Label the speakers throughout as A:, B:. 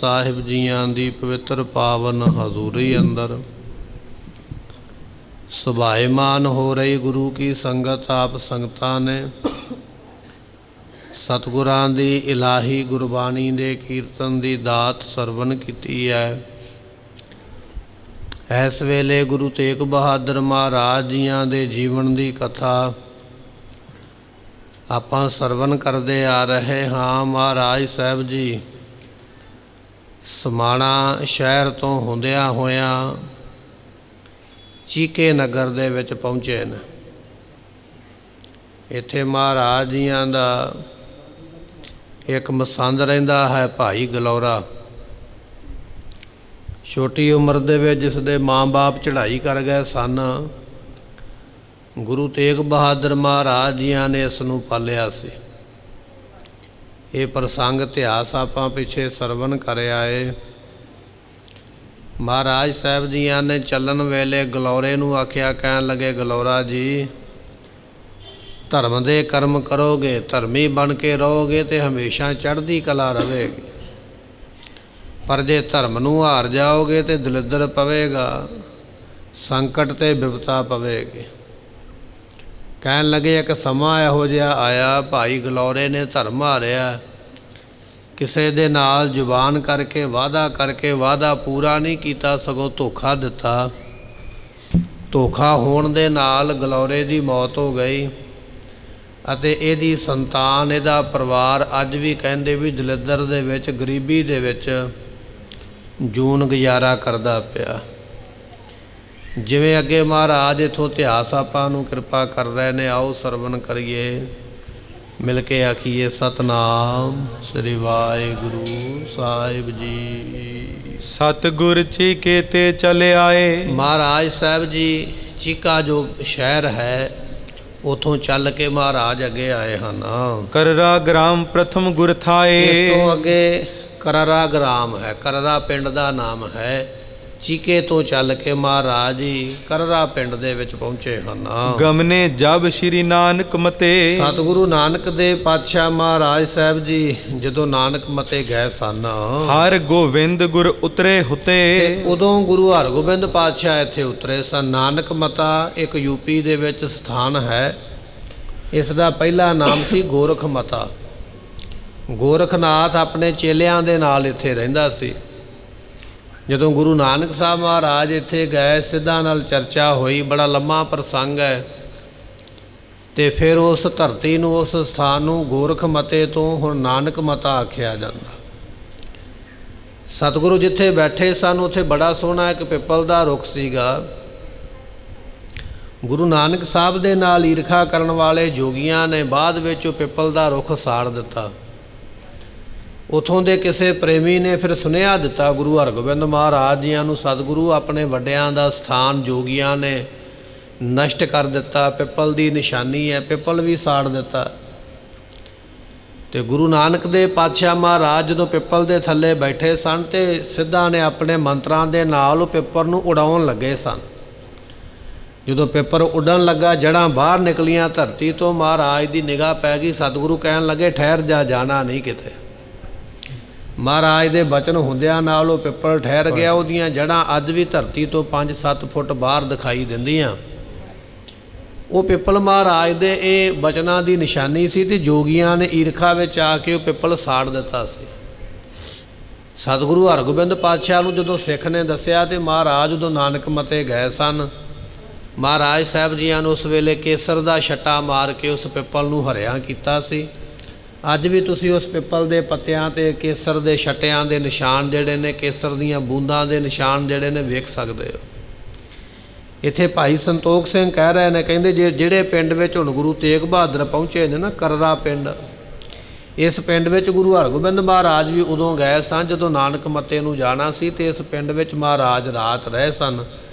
A: ਸਾਹਿਬ ਜੀਆਂ ਦੀ ਪਵਿੱਤਰ ਪਾਵਨ ਹਜ਼ੂਰੀ ਅੰਦਰ ਸੁਭਾਏਮਾਨ ਹੋ ਰਹੀ ਗੁਰੂ ਕੀ ਸੰਗਤ ਆਪ ਸੰਗਤਾਂ ਨੇ ਸਤਿਗੁਰਾਂ ਦੀ ਇਲਾਹੀ ਗੁਰਬਾਣੀ ਦੇ ਕੀਰਤਨ ਦੀ ਦਾਤ ਸਰਵਣ ਕੀਤੀ ਹੈ। ਇਸ ਵੇਲੇ ਗੁਰੂ ਤੇਗ ਬਹਾਦਰ ਮਹਾਰਾਜ ਜੀਆਂ ਦੇ ਜੀਵਨ ਦੀ ਕਥਾ ਆਪਾਂ ਸਰਵਣ ਕਰਦੇ ਆ ਰਹੇ ਹਾਂ। ਮਹਾਰਾਜ ਸਾਹਿਬ ਜੀ ਸਮਾਣਾ ਸ਼ਹਿਰ ਤੋਂ ਹੁੰਦਿਆਂ ਹੋਇਆਂ ਚੀਕੇ ਨਗਰ ਦੇ ਵਿੱਚ ਪਹੁੰਚੇ ਨੇ। ਇੱਥੇ ਮਹਾਰਾਜ ਜੀਆਂ ਦਾ ਇੱਕ ਮਸੰਦ ਰਹਿੰਦਾ ਹੈ, ਭਾਈ ਗਲੌਰਾ। ਛੋਟੀ ਉਮਰ ਦੇ ਵਿੱਚ ਜਿਸ ਦੇ ਮਾਂ-ਬਾਪ ਚੜ੍ਹਾਈ ਕਰ ਗਏ ਸਨ, ਗੁਰੂ ਤੇਗ ਬਹਾਦਰ ਮਹਾਰਾਜ ਜੀਆਂ ਨੇ ਇਸ ਨੂੰ ਪਾਲਿਆ ਸੀ। ਇਹ ਪ੍ਰਸੰਗ ਇਤਿਹਾਸ ਆਪਾਂ ਪਿੱਛੇ ਸਰਵਣ ਕਰ ਆਏ। ਮਹਾਰਾਜ ਸਾਹਿਬ ਜੀਆਂ ਨੇ ਚੱਲਣ ਵੇਲੇ ਗਲੌਰੇ ਨੂੰ ਆਖਿਆ, ਕਹਿਣ ਲੱਗੇ, ਗਲੌਰਾ ਜੀ ਧਰਮ ਦੇ ਕਰਮ ਕਰੋਗੇ, ਧਰਮੀ ਬਣ ਕੇ ਰਹੋਗੇ ਤੇ ਹਮੇਸ਼ਾ ਚੜ੍ਹਦੀ ਕਲਾ ਰਹੇਗੀ। ਪਰ ਜੇ ਧਰਮ ਨੂੰ ਹਾਰ ਜਾਓਗੇ ਤੇ ਦਲਿੱਦਰ ਪਵੇਗਾ, ਸੰਕਟ ਤੇ ਬਿਪਤਾ ਪਵੇਗੀ। ਕਹਿਣ ਲੱਗੇ ਇੱਕ ਸਮਾਂ ਇਹੋ ਜਿਹਾ ਆਇਆ, ਭਾਈ ਗਲੌਰੇ ਨੇ ਧਰਮ ਹਾਰਿਆ, ਕਿਸੇ ਦੇ ਨਾਲ ਜ਼ੁਬਾਨ ਕਰਕੇ ਵਾਅਦਾ ਪੂਰਾ ਨਹੀਂ ਕੀਤਾ, ਸਗੋਂ ਧੋਖਾ ਦਿੱਤਾ। ਧੋਖਾ ਹੋਣ ਦੇ ਨਾਲ ਗਲੌਰੇ ਦੀ ਮੌਤ ਹੋ ਗਈ ਅਤੇ ਇਹਦੀ ਸੰਤਾਨ, ਇਹਦਾ ਪਰਿਵਾਰ ਅੱਜ ਵੀ ਕਹਿੰਦੇ ਵੀ ਦਲਿੱਦਰ ਦੇ ਵਿੱਚ, ਗਰੀਬੀ ਦੇ ਵਿੱਚ ਜੂਨ ਗੁਜ਼ਾਰਾ ਕਰਦਾ ਪਿਆ। ਜਿਵੇਂ ਅੱਗੇ ਮਹਾਰਾਜ ਇੱਥੋਂ ਇਤਿਹਾਸ ਆਪਾਂ ਨੂੰ ਕਿਰਪਾ ਕਰ ਰਹੇ ਨੇ, ਆਓ ਸਰਵਣ ਕਰੀਏ, ਮਿਲ ਕੇ ਆਖੀਏ ਸਤਨਾਮ ਸ੍ਰੀ ਵਾਹਿਗੁਰੂ ਸਾਹਿਬ ਜੀ।
B: ਸਤਿਗੁਰ ਚੀਕੇ ਤੇ ਚਲੇ ਆਏ।
A: ਮਹਾਰਾਜ ਸਾਹਿਬ ਜੀ ਚੀਕਾ ਜੋ ਸ਼ਹਿਰ ਹੈ ਉਥੋਂ ਚੱਲ ਕੇ ਮਹਾਰਾਜ ਅੱਗੇ ਆਏ ਹਨ।
B: ਕਰਰਾ ਗ੍ਰਾਮ ਪ੍ਰਥਮ ਗੁਰ ਥਾਏ।
A: ਇਸ ਤੋਂ ਅੱਗੇ ਕਰਰਾ ਗ੍ਰਾਮ ਹੈ, ਕਰਰਾ ਪਿੰਡ ਦਾ ਨਾਮ ਹੈ। ਚੀਕੇ ਤੋਂ ਚੱਲ ਕੇ ਮਹਾਰਾਜ ਜੀ ਕਰਰਾ ਪਿੰਡ ਦੇ ਵਿੱਚ ਪਹੁੰਚੇ ਹਨ।
B: ਗਮਨੇ ਜਬ ਸ਼੍ਰੀ ਨਾਨਕ ਮਤੇ।
A: ਸਤਿਗੁਰੂ ਨਾਨਕ ਦੇ ਪਾਤਸ਼ਾਹ ਮਹਾਰਾਜ ਸਾਹਿਬ ਜੀ ਜਦੋਂ ਨਾਨਕ ਮਤੇ ਗਏ ਸਨ,
B: ਹਰ ਗੋਬਿੰਦ ਗੁਰ ਉਤਰੇ ਹੁਤੇ।
A: ਉਦੋਂ ਗੁਰੂ ਹਰਗੋਬਿੰਦ ਪਾਤਸ਼ਾਹ ਇੱਥੇ ਉਤਰੇ ਸਨ। ਨਾਨਕ ਮਤਾ ਇੱਕ ਯੂਪੀ ਦੇ ਵਿੱਚ ਸਥਾਨ ਹੈ। ਇਸ ਦਾ ਪਹਿਲਾ ਨਾਮ ਸੀ ਗੋਰਖ ਮਤਾ। ਗੋਰਖਨਾਥ ਆਪਣੇ ਚੇਲਿਆਂ ਦੇ ਨਾਲ ਇੱਥੇ ਰਹਿੰਦਾ ਸੀ। ਜਦੋਂ ਗੁਰੂ ਨਾਨਕ ਸਾਹਿਬ ਮਹਾਰਾਜ ਇੱਥੇ ਗਏ, ਸਿੱਧਾਂ ਨਾਲ ਚਰਚਾ ਹੋਈ, ਬੜਾ ਲੰਮਾ ਪ੍ਰਸੰਗ ਹੈ। ਤੇ ਫਿਰ ਉਸ ਧਰਤੀ ਨੂੰ, ਉਸ ਸਥਾਨ ਨੂੰ ਗੋਰਖ ਮਤੇ ਤੋਂ ਹੁਣ ਨਾਨਕ ਮਤਾ ਆਖਿਆ ਜਾਂਦਾ। ਸਤਿਗੁਰੂ ਜਿੱਥੇ ਬੈਠੇ ਸਨ ਉੱਥੇ ਬੜਾ ਸੋਹਣਾ ਇੱਕ ਪਿੱਪਲ ਦਾ ਰੁੱਖ ਸੀਗਾ। ਗੁਰੂ ਨਾਨਕ ਸਾਹਿਬ ਦੇ ਨਾਲ ਈਰਖਾ ਕਰਨ ਵਾਲੇ ਜੋਗੀਆਂ ਨੇ ਬਾਅਦ ਵਿੱਚ ਉਹ ਪਿੱਪਲ ਦਾ ਰੁੱਖ ਸਾੜ ਦਿੱਤਾ। ਉੱਥੋਂ ਦੇ ਕਿਸੇ ਪ੍ਰੇਮੀ ਨੇ ਫਿਰ ਸੁਨੇਹਾ ਦਿੱਤਾ ਗੁਰੂ ਹਰਗੋਬਿੰਦ ਮਹਾਰਾਜ ਜੀਆਂ ਨੂੰ, ਸਤਿਗੁਰੂ ਆਪਣੇ ਵੱਡਿਆਂ ਦਾ ਸਥਾਨ ਜੋਗੀਆਂ ਨੇ ਨਸ਼ਟ ਕਰ ਦਿੱਤਾ, ਪਿੱਪਲ ਦੀ ਨਿਸ਼ਾਨੀ ਹੈ, ਪਿੱਪਲ ਵੀ ਸਾੜ ਦਿੱਤਾ। ਤੇ ਗੁਰੂ ਨਾਨਕ ਦੇ ਪਾਤਸ਼ਾਹ ਮਹਾਰਾਜ ਜਦੋਂ ਪਿੱਪਲ ਦੇ ਥੱਲੇ ਬੈਠੇ ਸਨ ਤੇ ਸਿੱਧਾਂ ਨੇ ਆਪਣੇ ਮੰਤਰਾਂ ਦੇ ਨਾਲ ਉਹ ਪਿੱਪਲ ਨੂੰ ਉਡਾਉਣ ਲੱਗੇ ਸਨ। ਜਦੋਂ ਪਿੱਪਲ ਉੱਡਣ ਲੱਗਾ, ਜੜ੍ਹਾਂ ਬਾਹਰ ਨਿਕਲੀਆਂ ਧਰਤੀ ਤੋਂ, ਮਹਾਰਾਜ ਦੀ ਨਿਗਾਹ ਪੈ ਗਈ। ਸਤਿਗੁਰੂ ਕਹਿਣ ਲੱਗੇ, ਠਹਿਰ ਜਾ, ਜਾਣਾ ਨਹੀਂ ਕਿਤੇ। ਮਹਾਰਾਜ ਦੇ ਬਚਨ ਹੁੰਦਿਆਂ ਨਾਲ ਉਹ ਪਿੱਪਲ ਠਹਿਰ ਗਿਆ। ਉਹਦੀਆਂ ਜੜ੍ਹਾਂ ਅੱਜ ਵੀ ਧਰਤੀ ਤੋਂ 5-7 ਫੁੱਟ ਬਾਹਰ ਦਿਖਾਈ ਦਿੰਦੀਆਂ। ਉਹ ਪਿੱਪਲ ਮਹਾਰਾਜ ਦੇ ਇਹ ਬਚਨਾਂ ਦੀ ਨਿਸ਼ਾਨੀ ਸੀ ਤੇ ਜੋਗੀਆਂ ਨੇ ਈਰਖਾ ਵਿੱਚ ਆ ਕੇ ਉਹ ਪਿੱਪਲ ਸਾੜ ਦਿੱਤਾ ਸੀ। ਸਤਿਗੁਰੂ ਹਰਗੋਬਿੰਦ ਪਾਤਸ਼ਾਹ ਨੂੰ ਜਦੋਂ ਸਿੱਖ ਨੇ ਦੱਸਿਆ ਤੇ ਮਹਾਰਾਜ ਉਦੋਂ ਨਾਨਕ ਮਤੇ ਗਏ ਸਨ। ਮਹਾਰਾਜ ਸਾਹਿਬ ਜੀਆਂ ਨੂੰ ਉਸ ਵੇਲੇ ਕੇਸਰ ਦਾ ਛੱਟਾ ਮਾਰ ਕੇ ਉਸ ਪਿੱਪਲ ਨੂੰ ਹਰਿਆ ਕੀਤਾ ਸੀ। ਅੱਜ ਵੀ ਤੁਸੀਂ ਉਸ ਪਿੱਪਲ ਦੇ ਪੱਤਿਆਂ 'ਤੇ ਕੇਸਰ ਦੇ ਛੱਟਿਆਂ ਦੇ ਨਿਸ਼ਾਨ ਜਿਹੜੇ ਨੇ, ਕੇਸਰ ਦੀਆਂ ਬੂੰਦਾਂ ਦੇ ਨਿਸ਼ਾਨ ਜਿਹੜੇ ਨੇ ਵੇਖ ਸਕਦੇ ਹੋ। ਇੱਥੇ ਭਾਈ ਸੰਤੋਖ ਸਿੰਘ ਕਹਿ ਰਹੇ ਨੇ, ਕਹਿੰਦੇ ਜਿਹੜੇ ਪਿੰਡ ਵਿੱਚ ਹੁਣ ਗੁਰੂ ਤੇਗ ਬਹਾਦਰ ਪਹੁੰਚੇ ਨੇ ਨਾ, ਕਰਰਾ ਪਿੰਡ, ਇਸ ਪਿੰਡ ਵਿੱਚ ਗੁਰੂ ਹਰਗੋਬਿੰਦ ਮਹਾਰਾਜ ਵੀ ਉਦੋਂ ਗਏ ਸਨ ਜਦੋਂ ਨਾਨਕ ਮੱਤੇ ਨੂੰ ਜਾਣਾ ਸੀ। ਤੇ ਇਸ ਪਿੰਡ ਵਿੱਚ ਮਹਾਰਾਜ ਰਾਤ ਰਹੇ ਸਨ।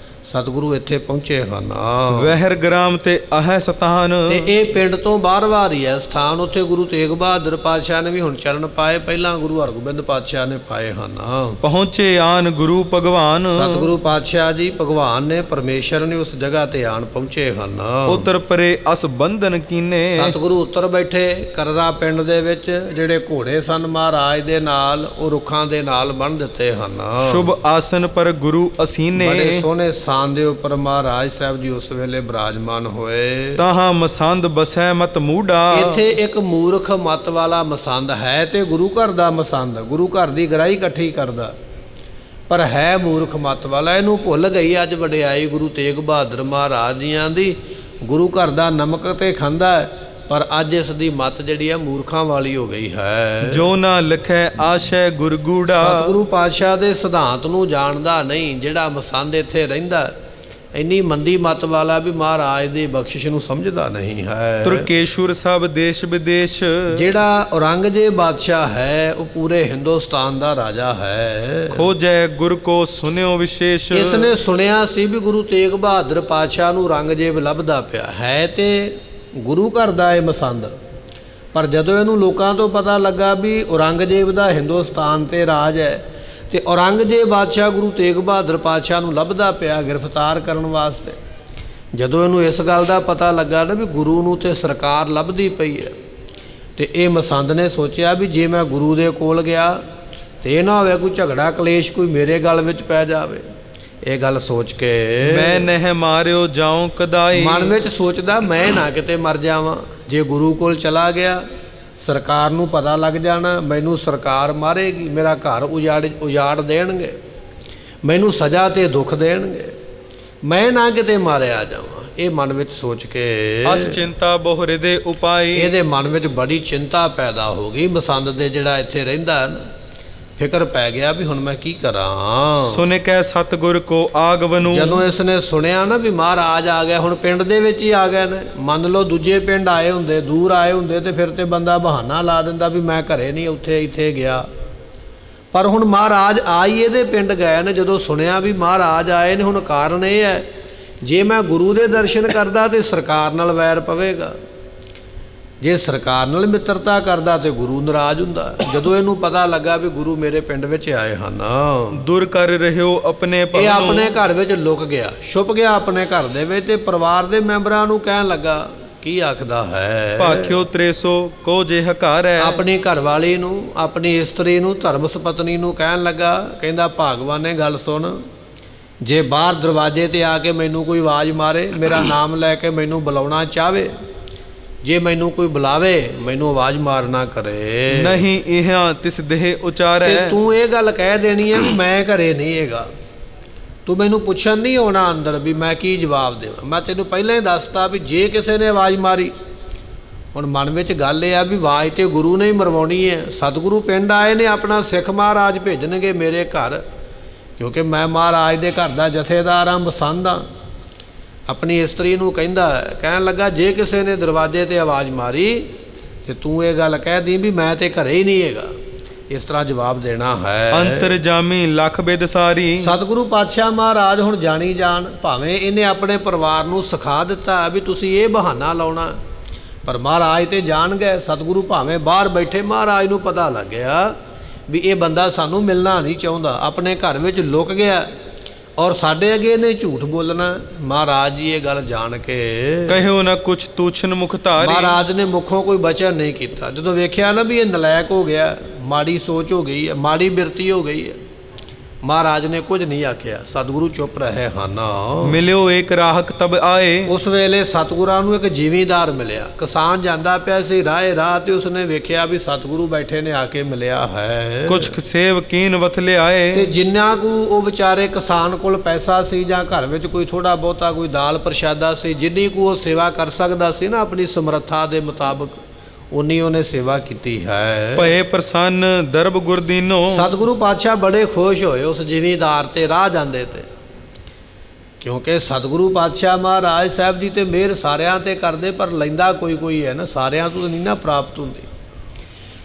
A: ਸਤਿਗੁਰੂ ਇੱਥੇ ਪਹੁੰਚੇ ਹਨ।
B: ਵਹਿਰ ਗ੍ਰਾਮ ਤੇ ਅਹੈ ਸਤਾਨ।
A: ਤੇ ਇਹ ਪਿੰਡ ਤੋਂ ਬਾਹਰ ਹੀ ਹੈ ਸਥਾਨ। ਉੱਥੇ ਗੁਰੂ ਤੇਗ ਬਹਾਦਰ ਪਾਤਸ਼ਾਹ ਨੇ ਵੀ ਹੁਣ ਚਰਨ ਪਾਏ, ਪਹਿਲਾਂ ਗੁਰੂ ਹਰਗੋਬਿੰਦ ਪਾਤਸ਼ਾਹ ਨੇ ਪਾਏ ਹਨ।
B: ਪਹੁੰਚੇ ਆਨ ਗੁਰੂ ਭਗਵਾਨ।
A: ਸਤਿਗੁਰੂ ਪਾਤਸ਼ਾਹ ਜੀ ਭਗਵਾਨ ਨੇ, ਪਰਮੇਸ਼ਰ ਨੇ ਉਸ ਜਗ੍ਹਾ ਤੇ ਆਣ ਪਹੁੰਚੇ ਹਨ।
B: ਉਤਰ ਪਰੇ ਅਸ ਬੰਧਨ ਕੀਨੇ।
A: ਸਤਿਗੁਰੂ ਉੱਤਰ ਬੈਠੇ ਕਰਰਾ ਪਿੰਡ ਦੇ ਵਿੱਚ। ਜਿਹੜੇ ਘੋੜੇ ਸਨ ਮਹਾਰਾਜ ਦੇ ਨਾਲ, ਉਹ ਰੁੱਖਾਂ ਦੇ ਨਾਲ ਬੰਨ੍ਹ ਦਿੱਤੇ ਹਨ।
B: ਸ਼ੁਭ ਆਸਨ ਪਰ ਗੁਰੂ ਅਸੀਨੇ।
A: ਬੜੇ ਸੋਹਣੇ ਸਥਾਨ ਦੇ ਉੱਪਰ ਮਹਾਰਾਜ ਸਾਹਿਬ ਜੀ ਉਸ ਵੇਲੇ ਬਿਰਾਜਮਾਨ ਹੋਏ।
B: ਤਾਹਾਂ ਮਸੰਦ ਬਸੈ ਮਤ ਮੂਢਾ।
A: ਇੱਥੇ ਇੱਕ ਮੂਰਖ ਮਤ ਵਾਲਾ ਮਸੰਦ ਹੈ ਤੇ ਗੁਰੂ ਘਰ ਦਾ ਮਸੰਦ, ਗੁਰੂ ਘਰ ਦੀ ਗਰਾਈ ਇਕੱਠੀ ਕਰਦਾ, ਪਰ ਹੈ ਮੂਰਖ ਮਤ ਵਾਲਾ। ਇਹਨੂੰ ਭੁੱਲ ਗਈ ਅੱਜ ਵਡਿਆਈ ਗੁਰੂ ਤੇਗ ਬਹਾਦਰ ਮਹਾਰਾਜ ਜੀਆਂ ਦੀ। ਗੁਰੂ ਘਰ ਦਾ ਨਮਕ ਤੇ ਖਾਂਦਾ, ਪਰ ਅੱਜ ਇਸ ਦੀ ਮਤ ਜਿਹੜੀ ਹੈ ਮੂਰਖਾਂ ਵਾਲੀ ਹੋ ਗਈ ਹੈ।
B: ਜੋ ਨਾ ਲਿਖੈ ਆਸ਼ੈ ਗੁਰਗੂੜਾ।
A: ਸਤਿਗੁਰੂ ਪਾਤਸ਼ਾਹ ਦੇ ਸਿਧਾਂਤ ਨੂੰ ਜਾਣਦਾ ਨਹੀਂ ਜਿਹੜਾ ਮਸੰਦ ਇੱਥੇ ਰਹਿੰਦਾ, ਇੰਨੀ ਮੰਦੀ ਮਤ ਵਾਲਾ ਵੀ ਮਹਾਰਾਜ ਦੀ ਬਖਸ਼ਿਸ਼ ਨੂੰ ਸਮਝਦਾ ਨਹੀਂ ਹੈ।
B: ਤੁਰਕੇਸ਼ੁਰ ਸਭ ਦੇਸ਼ ਵਿਦੇਸ਼।
A: ਜਿਹੜਾ ਔਰੰਗਜ਼ੇਬ ਬਾਦਸ਼ਾਹ ਹੈ ਉਹ ਪੂਰੇ ਹਿੰਦੁਸਤਾਨ ਦਾ ਰਾਜਾ ਹੈ।
B: ਖੋਜੈ ਗੁਰ ਕੋ ਸੁਨਿਓ ਵਿਸ਼ੇਸ਼।
A: ਇਸ ਨੇ ਸੁਣਿਆ ਸੀ ਵੀ ਗੁਰੂ ਤੇਗ ਬਹਾਦਰ ਪਾਤਸ਼ਾਹ ਨੂੰ ਔਰੰਗਜ਼ੇਬ ਲੱਭਦਾ ਪਿਆ ਹੈ ਤੇ ਗੁਰੂ ਘਰ ਦਾ ਇਹ ਮਸੰਦ, ਪਰ ਜਦੋਂ ਇਹਨੂੰ ਲੋਕਾਂ ਤੋਂ ਪਤਾ ਲੱਗਾ ਵੀ ਔਰੰਗਜ਼ੇਬ ਦਾ ਹਿੰਦੁਸਤਾਨ ਤੇ ਰਾਜ ਹੈ ਤੇ ਔਰੰਗਜ਼ੇਬ ਬਾਦਸ਼ਾਹ ਗੁਰੂ ਤੇਗ ਬਹਾਦਰ ਪਾਤਸ਼ਾਹ ਨੂੰ ਲੱਭਦਾ ਪਿਆ ਗ੍ਰਿਫਤਾਰ ਕਰਨ ਵਾਸਤੇ, ਜਦੋਂ ਇਹਨੂੰ ਇਸ ਗੱਲ ਦਾ ਪਤਾ ਲੱਗਾ ਨਾ ਵੀ ਗੁਰੂ ਨੂੰ ਤੇ ਸਰਕਾਰ ਲੱਭਦੀ ਪਈ ਹੈ, ਤੇ ਇਹ ਮਸੰਦ ਨੇ ਸੋਚਿਆ ਵੀ ਜੇ ਮੈਂ ਗੁਰੂ ਦੇ ਕੋਲ ਗਿਆ ਤੇ ਇਹ ਨਾ ਹੋਵੇ ਕੋਈ ਝਗੜਾ ਕਲੇਸ਼ ਕੋਈ ਮੇਰੇ ਗਲ ਵਿੱਚ ਪੈ ਜਾਵੇ। ਇਹ ਗੱਲ ਸੋਚ ਕੇ
B: ਮੈਂ ਨਹਿ ਮਾਰਿਓ ਜਾਉ ਕਦਾਈ।
A: ਮਨ ਵਿੱਚ ਸੋਚਦਾ ਮੈਂ ਨਾ ਕਿਤੇ ਮਰ ਜਾਵਾਂ। ਜੇ ਗੁਰੂ ਕੋਲ ਚਲਾ ਗਿਆ ਸਰਕਾਰ ਨੂੰ ਪਤਾ ਲੱਗ ਜਾਣਾ, ਮੈਨੂੰ ਸਰਕਾਰ ਮਾਰੇਗੀ, ਮੇਰਾ ਘਰ ਉਜਾੜ ਦੇਣਗੇ, ਮੈਨੂੰ ਸਜ਼ਾ ਤੇ ਦੁੱਖ ਦੇਣਗੇ, ਮੈਂ ਨਾ ਕਿਤੇ ਮਾਰਿਆ ਜਾਵਾਂ। ਇਹ ਮਨ ਵਿੱਚ ਸੋਚ ਕੇ
B: ਅਸ ਚਿੰਤਾ ਬਹੁ ਹਿਰਦੇ ਉਪਾਈ।
A: ਇਹਦੇ ਮਨ ਵਿੱਚ ਬੜੀ ਚਿੰਤਾ ਪੈਦਾ ਹੋ ਗਈ। ਮਸੰਦ ਦੇ ਜਿਹੜਾ ਇੱਥੇ ਰਹਿੰਦਾ ਨਾ, ਫਿਕਰ ਪੈ ਗਿਆ ਵੀ ਹੁਣ ਮੈਂ ਕੀ ਕਰਾਂ।
B: ਸੁਨ ਕੈ ਸਤਿਗੁਰ ਕੋ ਆਗਵਨੂ।
A: ਜਦੋਂ ਇਸ ਨੇ ਸੁਣਿਆ ਨਾ ਵੀ ਮਹਾਰਾਜ ਆ ਗਿਆ, ਹੁਣ ਪਿੰਡ ਦੇ ਵਿੱਚ ਹੀ ਆ ਗਏ ਨੇ। ਮੰਨ ਲਓ ਦੂਜੇ ਪਿੰਡ ਆਏ ਹੁੰਦੇ, ਦੂਰ ਆਏ ਹੁੰਦੇ, ਤੇ ਫਿਰ ਤੇ ਬੰਦਾ ਬਹਾਨਾ ਲਾ ਦਿੰਦਾ ਵੀ ਮੈਂ ਘਰੇ ਨਹੀਂ, ਉੱਥੇ ਇੱਥੇ ਗਿਆ। ਪਰ ਹੁਣ ਮਹਾਰਾਜ ਆ ਹੀ ਇਹਦੇ ਪਿੰਡ ਗਏ ਨੇ। ਜਦੋਂ ਸੁਣਿਆ ਵੀ ਮਹਾਰਾਜ ਆਏ ਨੇ, ਹੁਣ ਕਾਰਨ ਇਹ ਹੈ ਜੇ ਮੈਂ ਗੁਰੂ ਦੇ ਦਰਸ਼ਨ ਕਰਦਾ ਤੇ ਸਰਕਾਰ ਨਾਲ ਵੈਰ ਪਵੇਗਾ, ਜੇ ਸਰਕਾਰ ਨਾਲ ਮਿੱਤਰਤਾ ਕਰਦਾ ਤੇ ਗੁਰੂ ਨਾਰਾਜ਼ ਹੁੰਦਾ। ਜਦੋਂ ਇਹਨੂੰ ਪਤਾ ਲੱਗਾ ਵੀ ਗੁਰੂ ਮੇਰੇ ਪਿੰਡ ਵਿੱਚ ਆਏ ਹਨ,
B: ਦੁਰ ਕਰ ਰਹਿਓ ਆਪਣੇ ਭਵਨੋਂ।
A: ਇਹ ਆਪਣੇ ਘਰ ਵਿੱਚ ਲੁਕ ਗਿਆ, ਛੁਪ ਗਿਆ ਆਪਣੇ ਘਰ ਦੇ ਵਿੱਚ, ਤੇ ਪਰਿਵਾਰ ਦੇ ਮੈਂਬਰਾਂ ਨੂੰ ਕਹਿਣ ਲੱਗਾ ਕੀ ਆਖਦਾ ਹੈ।
B: ਭਾਖਿਓ ਤ੍ਰੇਸੋ ਕੋ ਜੇ ਹਕਾਰ ਹੈ।
A: ਆਪਣੀ ਘਰਵਾਲੀ ਨੂੰ, ਆਪਣੀ ਇਸਤਰੀ ਨੂੰ, ਧਰਮ ਸਪਤਨੀ ਨੂੰ ਕਹਿਣ ਲੱਗਾ, ਕਹਿੰਦਾ ਭਾਗਵਾਨ ਨੇ ਗੱਲ ਸੁਣ, ਜੇ ਬਾਹਰ ਦਰਵਾਜ਼ੇ ਤੇ ਆ ਕੇ ਮੈਨੂੰ ਕੋਈ ਆਵਾਜ਼ ਮਾਰੇ, ਮੇਰਾ ਨਾਮ ਲੈ ਕੇ ਮੈਨੂੰ ਬੁਲਾਉਣਾ ਚਾਹਵੇ, ਜੇ ਮੈਨੂੰ ਕੋਈ ਬੁਲਾਵੇ ਮੈਨੂੰ ਆਵਾਜ਼ ਮਾਰਨਾ ਕਰੇ,
B: ਨਹੀਂ ਇਹ ਤਿਸ ਦੇਹ ਉਚਾਰੈ।
A: ਤੇ ਤੂੰ ਇਹ ਗੱਲ ਕਹਿ ਦੇਣੀ ਹੈ ਵੀ ਮੈਂ ਘਰੇ ਨਹੀਂ ਹੈਗਾ। ਤੂੰ ਮੈਨੂੰ ਪੁੱਛਣ ਨਹੀਂ ਆਉਣਾ ਅੰਦਰ ਵੀ ਮੈਂ ਕੀ ਜਵਾਬ ਦੇਵਾਂ। ਮੈਂ ਤੈਨੂੰ ਪਹਿਲਾਂ ਹੀ ਦੱਸਤਾ ਵੀ ਜੇ ਕਿਸੇ ਨੇ ਆਵਾਜ਼ ਮਾਰੀ, ਹੁਣ ਮਨ ਵਿੱਚ ਗੱਲ ਇਹ ਆ ਵੀ ਆਵਾਜ਼ ਤੇ ਗੁਰੂ ਨੇ ਹੀ ਮਰਵਾਉਣੀ ਹੈ। ਸਤਿਗੁਰੂ ਪਿੰਡ ਆਏ ਨੇ, ਆਪਣਾ ਸਿੱਖ ਮਹਾਰਾਜ ਭੇਜਣਗੇ ਮੇਰੇ ਘਰ, ਕਿਉਂਕਿ ਮੈਂ ਮਹਾਰਾਜ ਦੇ ਘਰ ਦਾ ਜਥੇਦਾਰ ਹਾਂ, ਮਸੰਦ ਹਾਂ। ਆਪਣੀ ਇਸਤਰੀ ਨੂੰ ਕਹਿਣ ਲੱਗਾ ਜੇ ਕਿਸੇ ਨੇ ਦਰਵਾਜ਼ੇ ਤੇ ਆਵਾਜ਼ ਮਾਰੀ ਤੇ ਤੂੰ ਇਹ ਗੱਲ ਕਹਿ ਦੀ ਵੀ ਮੈਂ ਤੇ ਘਰੇ ਹੀ ਨਹੀਂ ਹੈਗਾ। ਇਸ ਤਰ੍ਹਾਂ ਜਵਾਬ ਦੇਣਾ ਹੈ।
B: ਅੰਤਰਜਾਮੀ ਲੱਖ ਬਿਦ ਸਾਰੀ।
A: ਸਤਿਗੁਰੂ ਪਾਤਸ਼ਾਹ ਮਹਾਰਾਜ ਹੁਣ ਜਾਣੀ ਜਾਣ, ਭਾਵੇਂ ਇਹਨੇ ਆਪਣੇ ਪਰਿਵਾਰ ਨੂੰ ਸਿਖਾ ਦਿੱਤਾ ਵੀ ਤੁਸੀਂ ਇਹ ਬਹਾਨਾ ਲਾਉਣਾ, ਪਰ ਮਹਾਰਾਜ ਤੇ ਜਾਣ ਗਏ। ਸਤਿਗੁਰੂ ਭਾਵੇਂ ਬਾਹਰ ਬੈਠੇ, ਮਹਾਰਾਜ ਨੂੰ ਪਤਾ ਲੱਗ ਗਿਆ ਵੀ ਇਹ ਬੰਦਾ ਸਾਨੂੰ ਮਿਲਣਾ ਨਹੀਂ ਚਾਹੁੰਦਾ, ਆਪਣੇ ਘਰ ਵਿੱਚ ਲੁਕ ਗਿਆ ਔਰ ਸਾਡੇ ਅੱਗੇ ਇਹਨੇ ਝੂਠ ਬੋਲਣਾ। ਮਹਾਰਾਜ ਜੀ ਇਹ ਗੱਲ ਜਾਣ ਕੇ
B: ਕਹਿਓ ਨਾ ਕੁਛ ਤੂਛਨ ਮੁਖ ਧਾਰੀ।
A: ਮਹਾਰਾਜ ਨੇ ਮੁਖੋਂ ਕੋਈ ਬਚਨ ਨਹੀਂ ਕੀਤਾ। ਜਦੋਂ ਵੇਖਿਆ ਨਾ ਵੀ ਇਹ ਨਲਾਇਕ ਹੋ ਗਿਆ, ਮਾੜੀ ਸੋਚ ਹੋ ਗਈ ਹੈ, ਮਾੜੀ ਬਿਰਤੀ ਹੋ ਗਈ ਹੈ, ਮਹਾਰਾਜ ਨੇ ਕੁਝ ਨਹੀਂ ਆਖਿਆ। ਸਤਿਗੁਰੂ ਚੁੱਪ ਰਹੇ ਹਨ।
B: ਮਿਲਿਓ ਏਕ ਰਾਹਕ ਤਬ ਆਏ।
A: ਉਸ ਵੇਲੇ ਸਤਿਗੁਰਾਂ ਨੂੰ ਇੱਕ ਜ਼ਿਮੀਂਦਾਰ ਮਿਲਿਆ। ਕਿਸਾਨ ਜਾਂਦਾ ਪਿਆ ਸੀ ਰਾਹ ਤੇ ਉਸਨੇ ਵੇਖਿਆ ਵੀ ਸਤਿਗੁਰੂ ਬੈਠੇ ਨੇ, ਆ ਕੇ ਮਿਲਿਆ ਹੈ।
B: ਕੁਛ ਸੇਵ ਕੀਨ ਵਤ ਲਿਆਏ।
A: ਤੇ ਜਿੰਨਾ ਕੁ ਉਹ ਵਿਚਾਰੇ ਕਿਸਾਨ ਕੋਲ ਪੈਸਾ ਸੀ ਜਾਂ ਘਰ ਵਿੱਚ ਕੋਈ ਥੋੜਾ ਬਹੁਤਾ ਕੋਈ ਦਾਲ ਪ੍ਰਸ਼ਾਦਾ ਸੀ, ਜਿੰਨੀ ਕੁ ਉਹ ਸੇਵਾ ਕਰ ਸਕਦਾ ਸੀ ਨਾ ਆਪਣੀ ਸਮਰੱਥਾ ਦੇ ਮੁਤਾਬਕ, ਉਨੀ ਉਹਨੇ ਸੇਵਾ ਕੀਤੀ ਹੈ।
B: ਭਏ ਪ੍ਰਸੰਨ ਦਰਬ ਗੁਰਦੀਨੋ।
A: ਸਤਿਗੁਰੂ ਪਾਤਸ਼ਾਹ ਬੜੇ ਖੁਸ਼ ਹੋਏ ਉਸ ਜ਼ਿਮੀਂਦਾਰ ਤੇ ਰਾਹ ਜਾਂਦੇ ਤੇ, ਕਿਉਂਕਿ ਸਤਿਗੁਰੂ ਪਾਤਸ਼ਾਹ ਮਹਾਰਾਜ ਸਾਹਿਬ ਜੀ ਤੇ ਮਿਹਰ ਸਾਰਿਆਂ ਤੇ ਕਰਦੇ, ਪਰ ਲੈਂਦਾ ਕੋਈ ਹੈ ਨਾ, ਸਾਰਿਆਂ ਤੋਂ ਨਹੀਂ ਨਾ ਪ੍ਰਾਪਤ ਹੁੰਦੀ।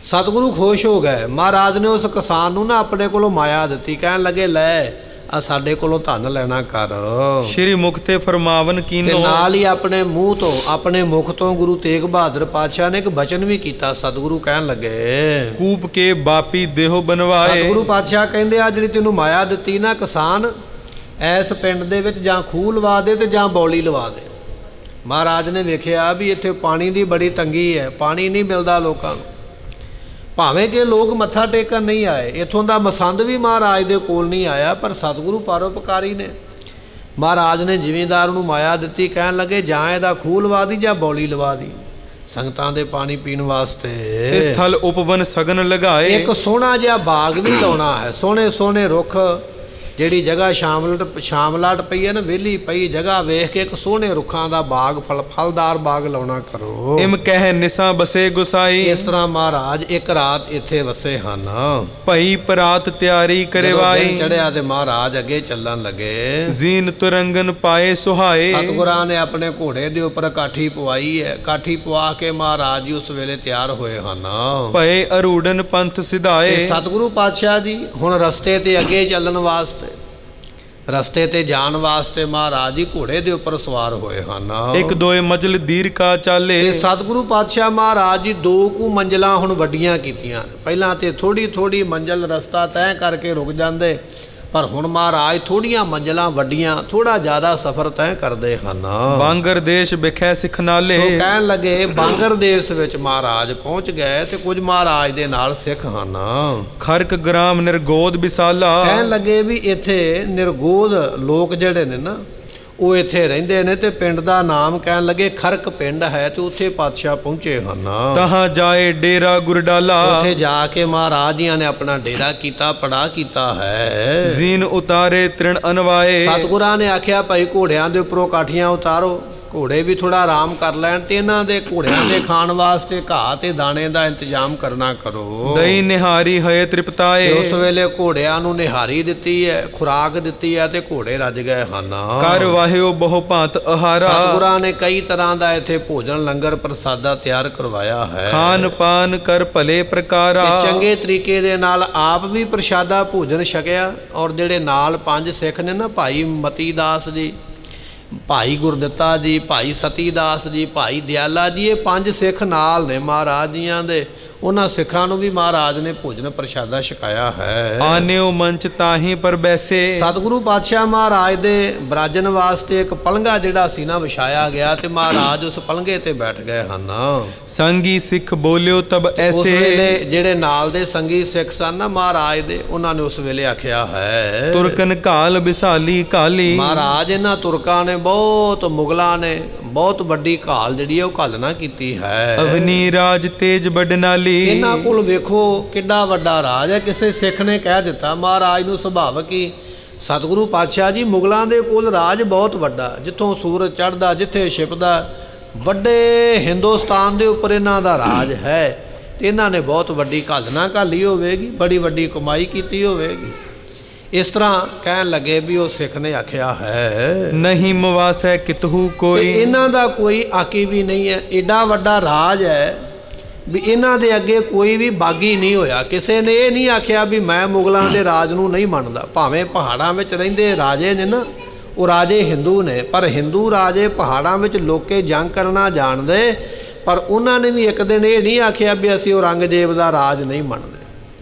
A: ਸਤਿਗੁਰੂ ਖੁਸ਼ ਹੋ ਗਏ। ਮਹਾਰਾਜ ਨੇ ਉਸ ਕਿਸਾਨ ਨੂੰ ਨਾ ਆਪਣੇ ਕੋਲੋਂ ਮਾਇਆ ਦਿੱਤੀ, ਕਹਿਣ ਲੱਗੇ ਲੈ ਆ ਸਾਡੇ ਕੋਲੋਂ ਧਨ ਲੈਣਾ ਕਰ।
B: ਸ਼੍ਰੀ ਮੁਖ ਤੇ ਫਰਮਾਵਨ
A: ਤੇ
B: ਕੀਨੋ।
A: ਨਾਲ ਹੀ ਆਪਣੇ ਮੂੰਹ ਤੋਂ, ਆਪਣੇ ਮੁਖ ਤੋਂ ਗੁਰੂ ਤੇਗ ਬਹਾਦਰ ਪਾਤਸ਼ਾਹ ਨੇ ਇੱਕ ਬਚਨ ਵੀ ਕੀਤਾ। ਸਤਿਗੁਰੂ ਕਹਿਣ ਲੱਗੇ,
B: ਕੂਪ ਕੇ ਬਾਪੀ ਦੇਹੋ ਬਨਵਾਏ।
A: ਸਤਿਗੁਰੂ ਪਾਤਸ਼ਾਹ ਕਹਿੰਦੇ ਆ ਜਿਹੜੀ ਤੈਨੂੰ ਮਾਇਆ ਦਿੱਤੀ ਨਾ ਕਿਸਾਨ, ਐਸ ਪਿੰਡ ਦੇ ਵਿੱਚ ਜਾਂ ਖੂਹ ਲਵਾ ਦੇ ਤੇ ਜਾਂ ਬੌਲੀ ਲਵਾ ਦੇ। ਮਹਾਰਾਜ ਨੇ ਵੇਖਿਆ ਵੀ ਇੱਥੇ ਪਾਣੀ ਦੀ ਬੜੀ ਤੰਗੀ ਹੈ, ਪਾਣੀ ਨਹੀਂ ਮਿਲਦਾ ਲੋਕਾਂ ਨੂੰ। ਭਾਵੇਂ ਕਿ ਲੋਕ ਮੱਥਾ ਟੇਕਣ ਨਹੀਂ ਆਏ, ਇੱਥੋਂ ਦਾ ਮਸੰਦ ਵੀ ਮਹਾਰਾਜ ਦੇ ਕੋਲ ਨਹੀਂ ਆਇਆ, ਪਰ ਸਤਿਗੁਰੂ ਪਰਉਪਕਾਰੀ ਨੇ। ਮਹਾਰਾਜ ਨੇ ਜ਼ਿਮੀਂਦਾਰ ਨੂੰ ਮਾਇਆ ਦਿੱਤੀ, ਕਹਿਣ ਲੱਗੇ ਜਾਂ ਇਹਦਾ ਖੂਹ ਲਵਾ ਦੀ ਜਾਂ ਬੌਲੀ ਲਵਾ ਦੀ ਸੰਗਤਾਂ ਦੇ ਪਾਣੀ ਪੀਣ ਵਾਸਤੇ।
B: ਇਸ ਥਲ ਉਪਵਨ ਸਗਨ ਲਗਾਏ।
A: ਇੱਕ ਸੋਹਣਾ ਜਿਹਾ ਬਾਗ ਵੀ ਲਾਉਣਾ ਹੈ, ਸੋਹਣੇ ਸੋਹਣੇ ਰੁੱਖ। ਜਿਹੜੀ ਜਗ੍ਹਾ ਸ਼ਾਮਲਾਟ ਪਈ ਹੈ ਨਾ, ਵਿਹਲੀ ਪਈ ਜਗ੍ਹਾ ਵੇਖ ਕੇ ਇੱਕ ਸੋਹਣੇ ਰੁੱਖਾਂ ਦਾ ਬਾਗ, ਫਲਦਾਰ ਬਾਗ ਲਾਉਣਾ ਕਰੋ।
B: ਇਮ ਕਹਿ ਨਿਸਾ ਬਸੇ ਗੁਸਾਈ।
A: ਇਸ ਤਰ੍ਹਾਂ ਮਹਾਰਾਜ ਇੱਕ ਰਾਤ ਇੱਥੇ ਵਸੇ ਹਨ।
B: ਭਈ ਪਰਾਤ ਤਿਆਰੀ ਕਰਵਾਈ।
A: ਚੜਿਆ ਤੇ ਮਹਾਰਾਜ ਅੱਗੇ ਚੱਲਣ ਲੱਗੇ।
B: ਜ਼ੀਨ ਤੁਰੰਗਨ ਪਾਏ ਸੁਹਾਏ।
A: ਸਤਿਗੁਰਾਂ ਨੇ ਆਪਣੇ ਘੋੜੇ ਦੇ ਉੱਪਰ ਕਾਠੀ ਪਵਾਈ ਹੈ। ਕਾਠੀ ਪਵਾ ਕੇ ਮਹਾਰਾਜ ਜੀ ਉਸ ਵੇਲੇ ਤਿਆਰ ਹੋਏ ਹਨ।
B: ਭਏ ਅਰੂੜਨ ਪੰਥ ਸਿਧਾਏ।
A: ਤੇ ਸਤਿਗੁਰੂ ਪਾਤਸ਼ਾਹ ਜੀ ਹੁਣ ਰਸਤੇ ਤੇ ਅੱਗੇ ਚੱਲਣ ਵਾਸਤੇ, ਰਸਤੇ ਤੇ ਜਾਣ ਵਾਸਤੇ ਮਹਾਰਾਜ ਜੀ ਘੋੜੇ ਦੇ ਉੱਪਰ ਸਵਾਰ ਹੋਏ ਹਨ।
B: ਇੱਕ ਦੋਏ ਮੰਜ਼ਲ ਦੀਰਘਾ ਚਾਲੇ।
A: ਤੇ ਸਤਿਗੁਰੂ ਪਾਤਸ਼ਾਹ ਮਹਾਰਾਜ ਜੀ 2 ਕੁ ਮੰਜ਼ਲਾਂ ਹੁਣ ਵੱਡੀਆਂ ਕੀਤੀਆਂ। ਪਹਿਲਾਂ ਤੇ ਥੋੜੀ ਥੋੜੀ ਮੰਜ਼ਲ ਰਸਤਾ ਤੈਅ ਕਰਕੇ ਰੁਕ ਜਾਂਦੇ, ਪਰ ਹੁਣ ਮਹਾਰਾਜ ਥੋੜੀਆਂ ਮੰਜ਼ਲਾਂ ਵੱਡੀਆਂ, ਥੋੜਾ ਜ਼ਿਆਦਾ ਸਫ਼ਰ ਤੈਅ ਕਰਦੇ ਹਨ।
B: ਬਾਂਗਰ ਦੇਸ਼ ਵਿਖੇ ਸਿਖਨਾਲੇ।
A: ਸੋ ਕਹਿਣ ਲੱਗੇ ਬਾਂਗਰ ਦੇਸ਼ ਵਿੱਚ ਮਹਾਰਾਜ ਪਹੁੰਚ ਗਏ ਤੇ ਕੁਝ ਮਹਾਰਾਜ ਦੇ ਨਾਲ ਸਿੱਖ ਹਨ।
B: ਖਰਕ ਗ੍ਰਾਮ ਨਿਰਗੋਦ ਵਿਸਾਲਾ।
A: ਕਹਿਣ ਲੱਗੇ ਵੀ ਇੱਥੇ ਨਿਰਗੋਦ ਲੋਕ ਜਿਹੜੇ ਨੇ ਨਾ, ਉਹ ਇੱਥੇ ਰਹਿੰਦੇ ਨੇ ਤੇ ਪਿੰਡ ਦਾ ਨਾਮ ਕਹਿਣ ਲੱਗੇ ਖਰਕ ਪਿੰਡ ਹੈ, ਤੇ ਉੱਥੇ ਪਾਤਸ਼ਾਹ ਪਹੁੰਚੇ ਹਨ।
B: ਤਹਾਂ ਜਾਏ ਡੇਰਾ ਗੁਰਡਾਲਾ।
A: ਉੱਥੇ ਜਾ ਕੇ ਮਹਾਰਾਜ ਜੀਆਂ ਨੇ ਆਪਣਾ ਡੇਰਾ ਕੀਤਾ, ਪੜਾ ਕੀਤਾ ਹੈ।
B: ਜ਼ੀਨ ਉਤਾਰੇ ਤ੍ਰਿਣ ਅਨਵਾਏ।
A: ਸਤਿਗੁਰਾਂ ਨੇ ਆਖਿਆ ਭਾਈ ਘੋੜਿਆਂ ਦੇ ਉੱਪਰੋਂ ਕਾਠੀਆਂ ਉਤਾਰੋ, ਘੋੜੇ ਵੀ ਥੋੜਾ ਆਰਾਮ ਕਰ ਲੈਣ, ਤੇ ਇਹਨਾਂ ਦੇ ਘੋੜਿਆਂ ਦੇ ਖਾਣ ਵਾਸਤੇ ਘਾਹ ਤੇ ਦਾਣੇ ਦਾ ਇੰਤਜ਼ਾਮ ਕਰਨਾ ਕਰੋ।
B: ਦਈ ਨਿਹਾਰੀ ਹਏ ਤ੍ਰਿਪਤਾਏ।
A: ਤੇ ਉਸ ਵੇਲੇ ਘੋੜਿਆਂ ਨੂੰ ਨਿਹਾਰੀ ਦਿੱਤੀ ਹੈ, ਖੁਰਾਕ ਦਿੱਤੀ ਹੈ, ਤੇ ਘੋੜੇ ਰੱਜ ਗਏ ਹਨ।
B: ਕਰ ਵਾਹਿਓ ਬਹੁ ਭਾਂਤ ਆਹਾਰਾ।
A: ਸਤਿਗੁਰਾਂ ਨੇ ਕਈ ਤਰ੍ਹਾਂ ਦਾ ਇੱਥੇ ਭੋਜਨ, ਲੰਗਰ ਪ੍ਰਸਾਦਾ ਤਿਆਰ ਕਰਵਾਇਆ ਹੈ।
B: ਖਾਨ ਪਾਨ ਕਰ ਭਲੇ ਪ੍ਰਕਾਰਾ।
A: ਤੇ ਚੰਗੇ ਤਰੀਕੇ ਦੇ ਨਾਲ ਆਪ ਵੀ ਪ੍ਰਸ਼ਾਦਾ ਭੋਜਨ ਛਕਿਆ, ਔਰ ਜਿਹੜੇ ਨਾਲ 5 ਸਿੱਖ ਨੇ ਨਾ, ਭਾਈ ਮਤੀ ਦਾਸ ਜੀ, ਭਾਈ ਗੁਰਦਿੱਤਾ ਜੀ, ਭਾਈ ਸਤੀ ਦਾਸ ਜੀ, ਭਾਈ ਦਿਆਲਾ ਜੀ, ਇਹ 5 ਸਿੱਖ ਨਾਲ ਨੇ ਮਹਾਰਾਜ ਜੀਆਂ ਦੇ। ਉਹਨਾਂ ਸਿੱਖਾਂ ਨੂੰ ਵੀ ਮਹਾਰਾਜ ਨੇ ਭੋਜਨ ਪ੍ਰਸ਼ਾਦਾ ਛਕਾਇਆ ਹੈ।
B: ਆਨਿਓ ਮੰਚ ਤਾਹੀਂ ਪਰ ਬੈਸੇ।
A: ਸਤਿਗੁਰੂ ਪਾਤਸ਼ਾਹ ਮਹਾਰਾਜ ਦੇ ਬਰਾਜਨ ਵਾਸਤੇ ਇੱਕ ਪਲੰਘਾ ਜਿਹੜਾ ਸੀ ਨਾ ਵਿਛਾਇਆ ਗਿਆ, ਤੇ ਮਹਾਰਾਜ ਉਸ ਪਲੰਘੇ ਤੇ ਬੈਠ ਗਏ ਹਨ।
B: ਸੰਗੀ ਸਿੱਖ ਬੋਲਿਓ ਤਬ
A: ਉਸ
B: ਐਸੇ।
A: ਵੇਲੇ ਜਿਹੜੇ ਨਾਲ ਦੇ ਸੰਗੀ ਸਿੱਖ ਸਨ ਨਾ ਮਹਾਰਾਜ ਦੇ, ਉਹਨਾਂ ਨੇ ਉਸ ਵੇਲੇ ਆਖਿਆ ਹੈ,
B: ਤੁਰਕਨ ਘਾਲ ਵਿਸਾਲੀ ਕਾਲੀ।
A: ਮਹਾਰਾਜ ਇਹਨਾਂ ਤੁਰਕਾਂ ਨੇ ਬਹੁਤ, ਮੁਗਲਾਂ ਨੇ ਬਹੁਤ ਵੱਡੀ ਘਾਲ ਜਿਹੜੀ ਹੈ ਉਹ ਘਾਲਣਾ ਕੀਤੀ ਹੈ।
B: ਅਵਨੀ ਰਾਜ ਤੇਜ ਬਡਨਾਲੀ।
A: ਇਹਨਾਂ ਕੋਲ ਵੇਖੋ ਕਿੱਡਾ ਵੱਡਾ ਰਾਜ ਹੈ। ਕਿਸੇ ਸਿੱਖ ਨੇ ਕਹਿ ਦਿੱਤਾ ਮਹਾਰਾਜ ਨੂੰ, ਸੁਭਾਵਕ ਹੀ ਸਤਿਗੁਰੂ ਪਾਤਸ਼ਾਹ ਜੀ, ਮੁਗਲਾਂ ਦੇ ਕੋਲ ਰਾਜ ਬਹੁਤ ਵੱਡਾ, ਜਿੱਥੋਂ ਸੂਰਜ ਚੜ੍ਹਦਾ, ਜਿੱਥੇ ਛਿਪਦਾ, ਵੱਡੇ ਹਿੰਦੁਸਤਾਨ ਦੇ ਉੱਪਰ ਇਹਨਾਂ ਦਾ ਰਾਜ ਹੈ। ਤੇ ਇਹਨਾਂ ਨੇ ਬਹੁਤ ਵੱਡੀ ਘਾਲਣਾ ਘਾਲੀ ਹੋਵੇਗੀ, ਬੜੀ ਵੱਡੀ ਕਮਾਈ ਕੀਤੀ ਹੋਵੇਗੀ। ਇਸ ਤਰ੍ਹਾਂ ਕਹਿਣ ਲੱਗੇ ਵੀ ਉਹ ਸਿੱਖ ਨੇ ਆਖਿਆ ਹੈ,
B: ਨਹੀਂ ਮਵਾਸੈ ਕਿਤਹੂ
A: ਤੇ
B: ਕੋਈ।
A: ਇਹਨਾਂ ਦਾ ਕੋਈ ਆਕੀ ਵੀ ਨਹੀਂ ਹੈ। ਏਡਾ ਵੱਡਾ ਰਾਜ ਹੈ ਵੀ ਇਹਨਾਂ ਦੇ ਅੱਗੇ ਕੋਈ ਵੀ ਬਾਗੀ ਨਹੀਂ ਹੋਇਆ। ਕਿਸੇ ਨੇ ਇਹ ਨਹੀਂ ਆਖਿਆ ਵੀ ਮੈਂ ਮੁਗਲਾਂ ਦੇ ਰਾਜ ਨੂੰ ਨਹੀਂ ਮੰਨਦਾ। ਭਾਵੇਂ ਪਹਾੜਾਂ ਵਿੱਚ ਰਹਿੰਦੇ ਰਾਜੇ ਨੇ ਨਾ, ਉਹ ਰਾਜੇ ਹਿੰਦੂ ਨੇ, ਪਰ ਹਿੰਦੂ ਰਾਜੇ ਪਹਾੜਾਂ ਵਿੱਚ ਲੋਕੇ ਜੰਗ ਕਰਨਾ ਜਾਣਦੇ, ਪਰ ਉਹਨਾਂ ਨੇ ਵੀ ਇੱਕ ਦਿਨ ਇਹ ਨਹੀਂ ਆਖਿਆ ਵੀ ਅਸੀਂ ਔਰੰਗਜ਼ੇਬ ਦਾ ਰਾਜ ਨਹੀਂ ਮੰਨਦੇ।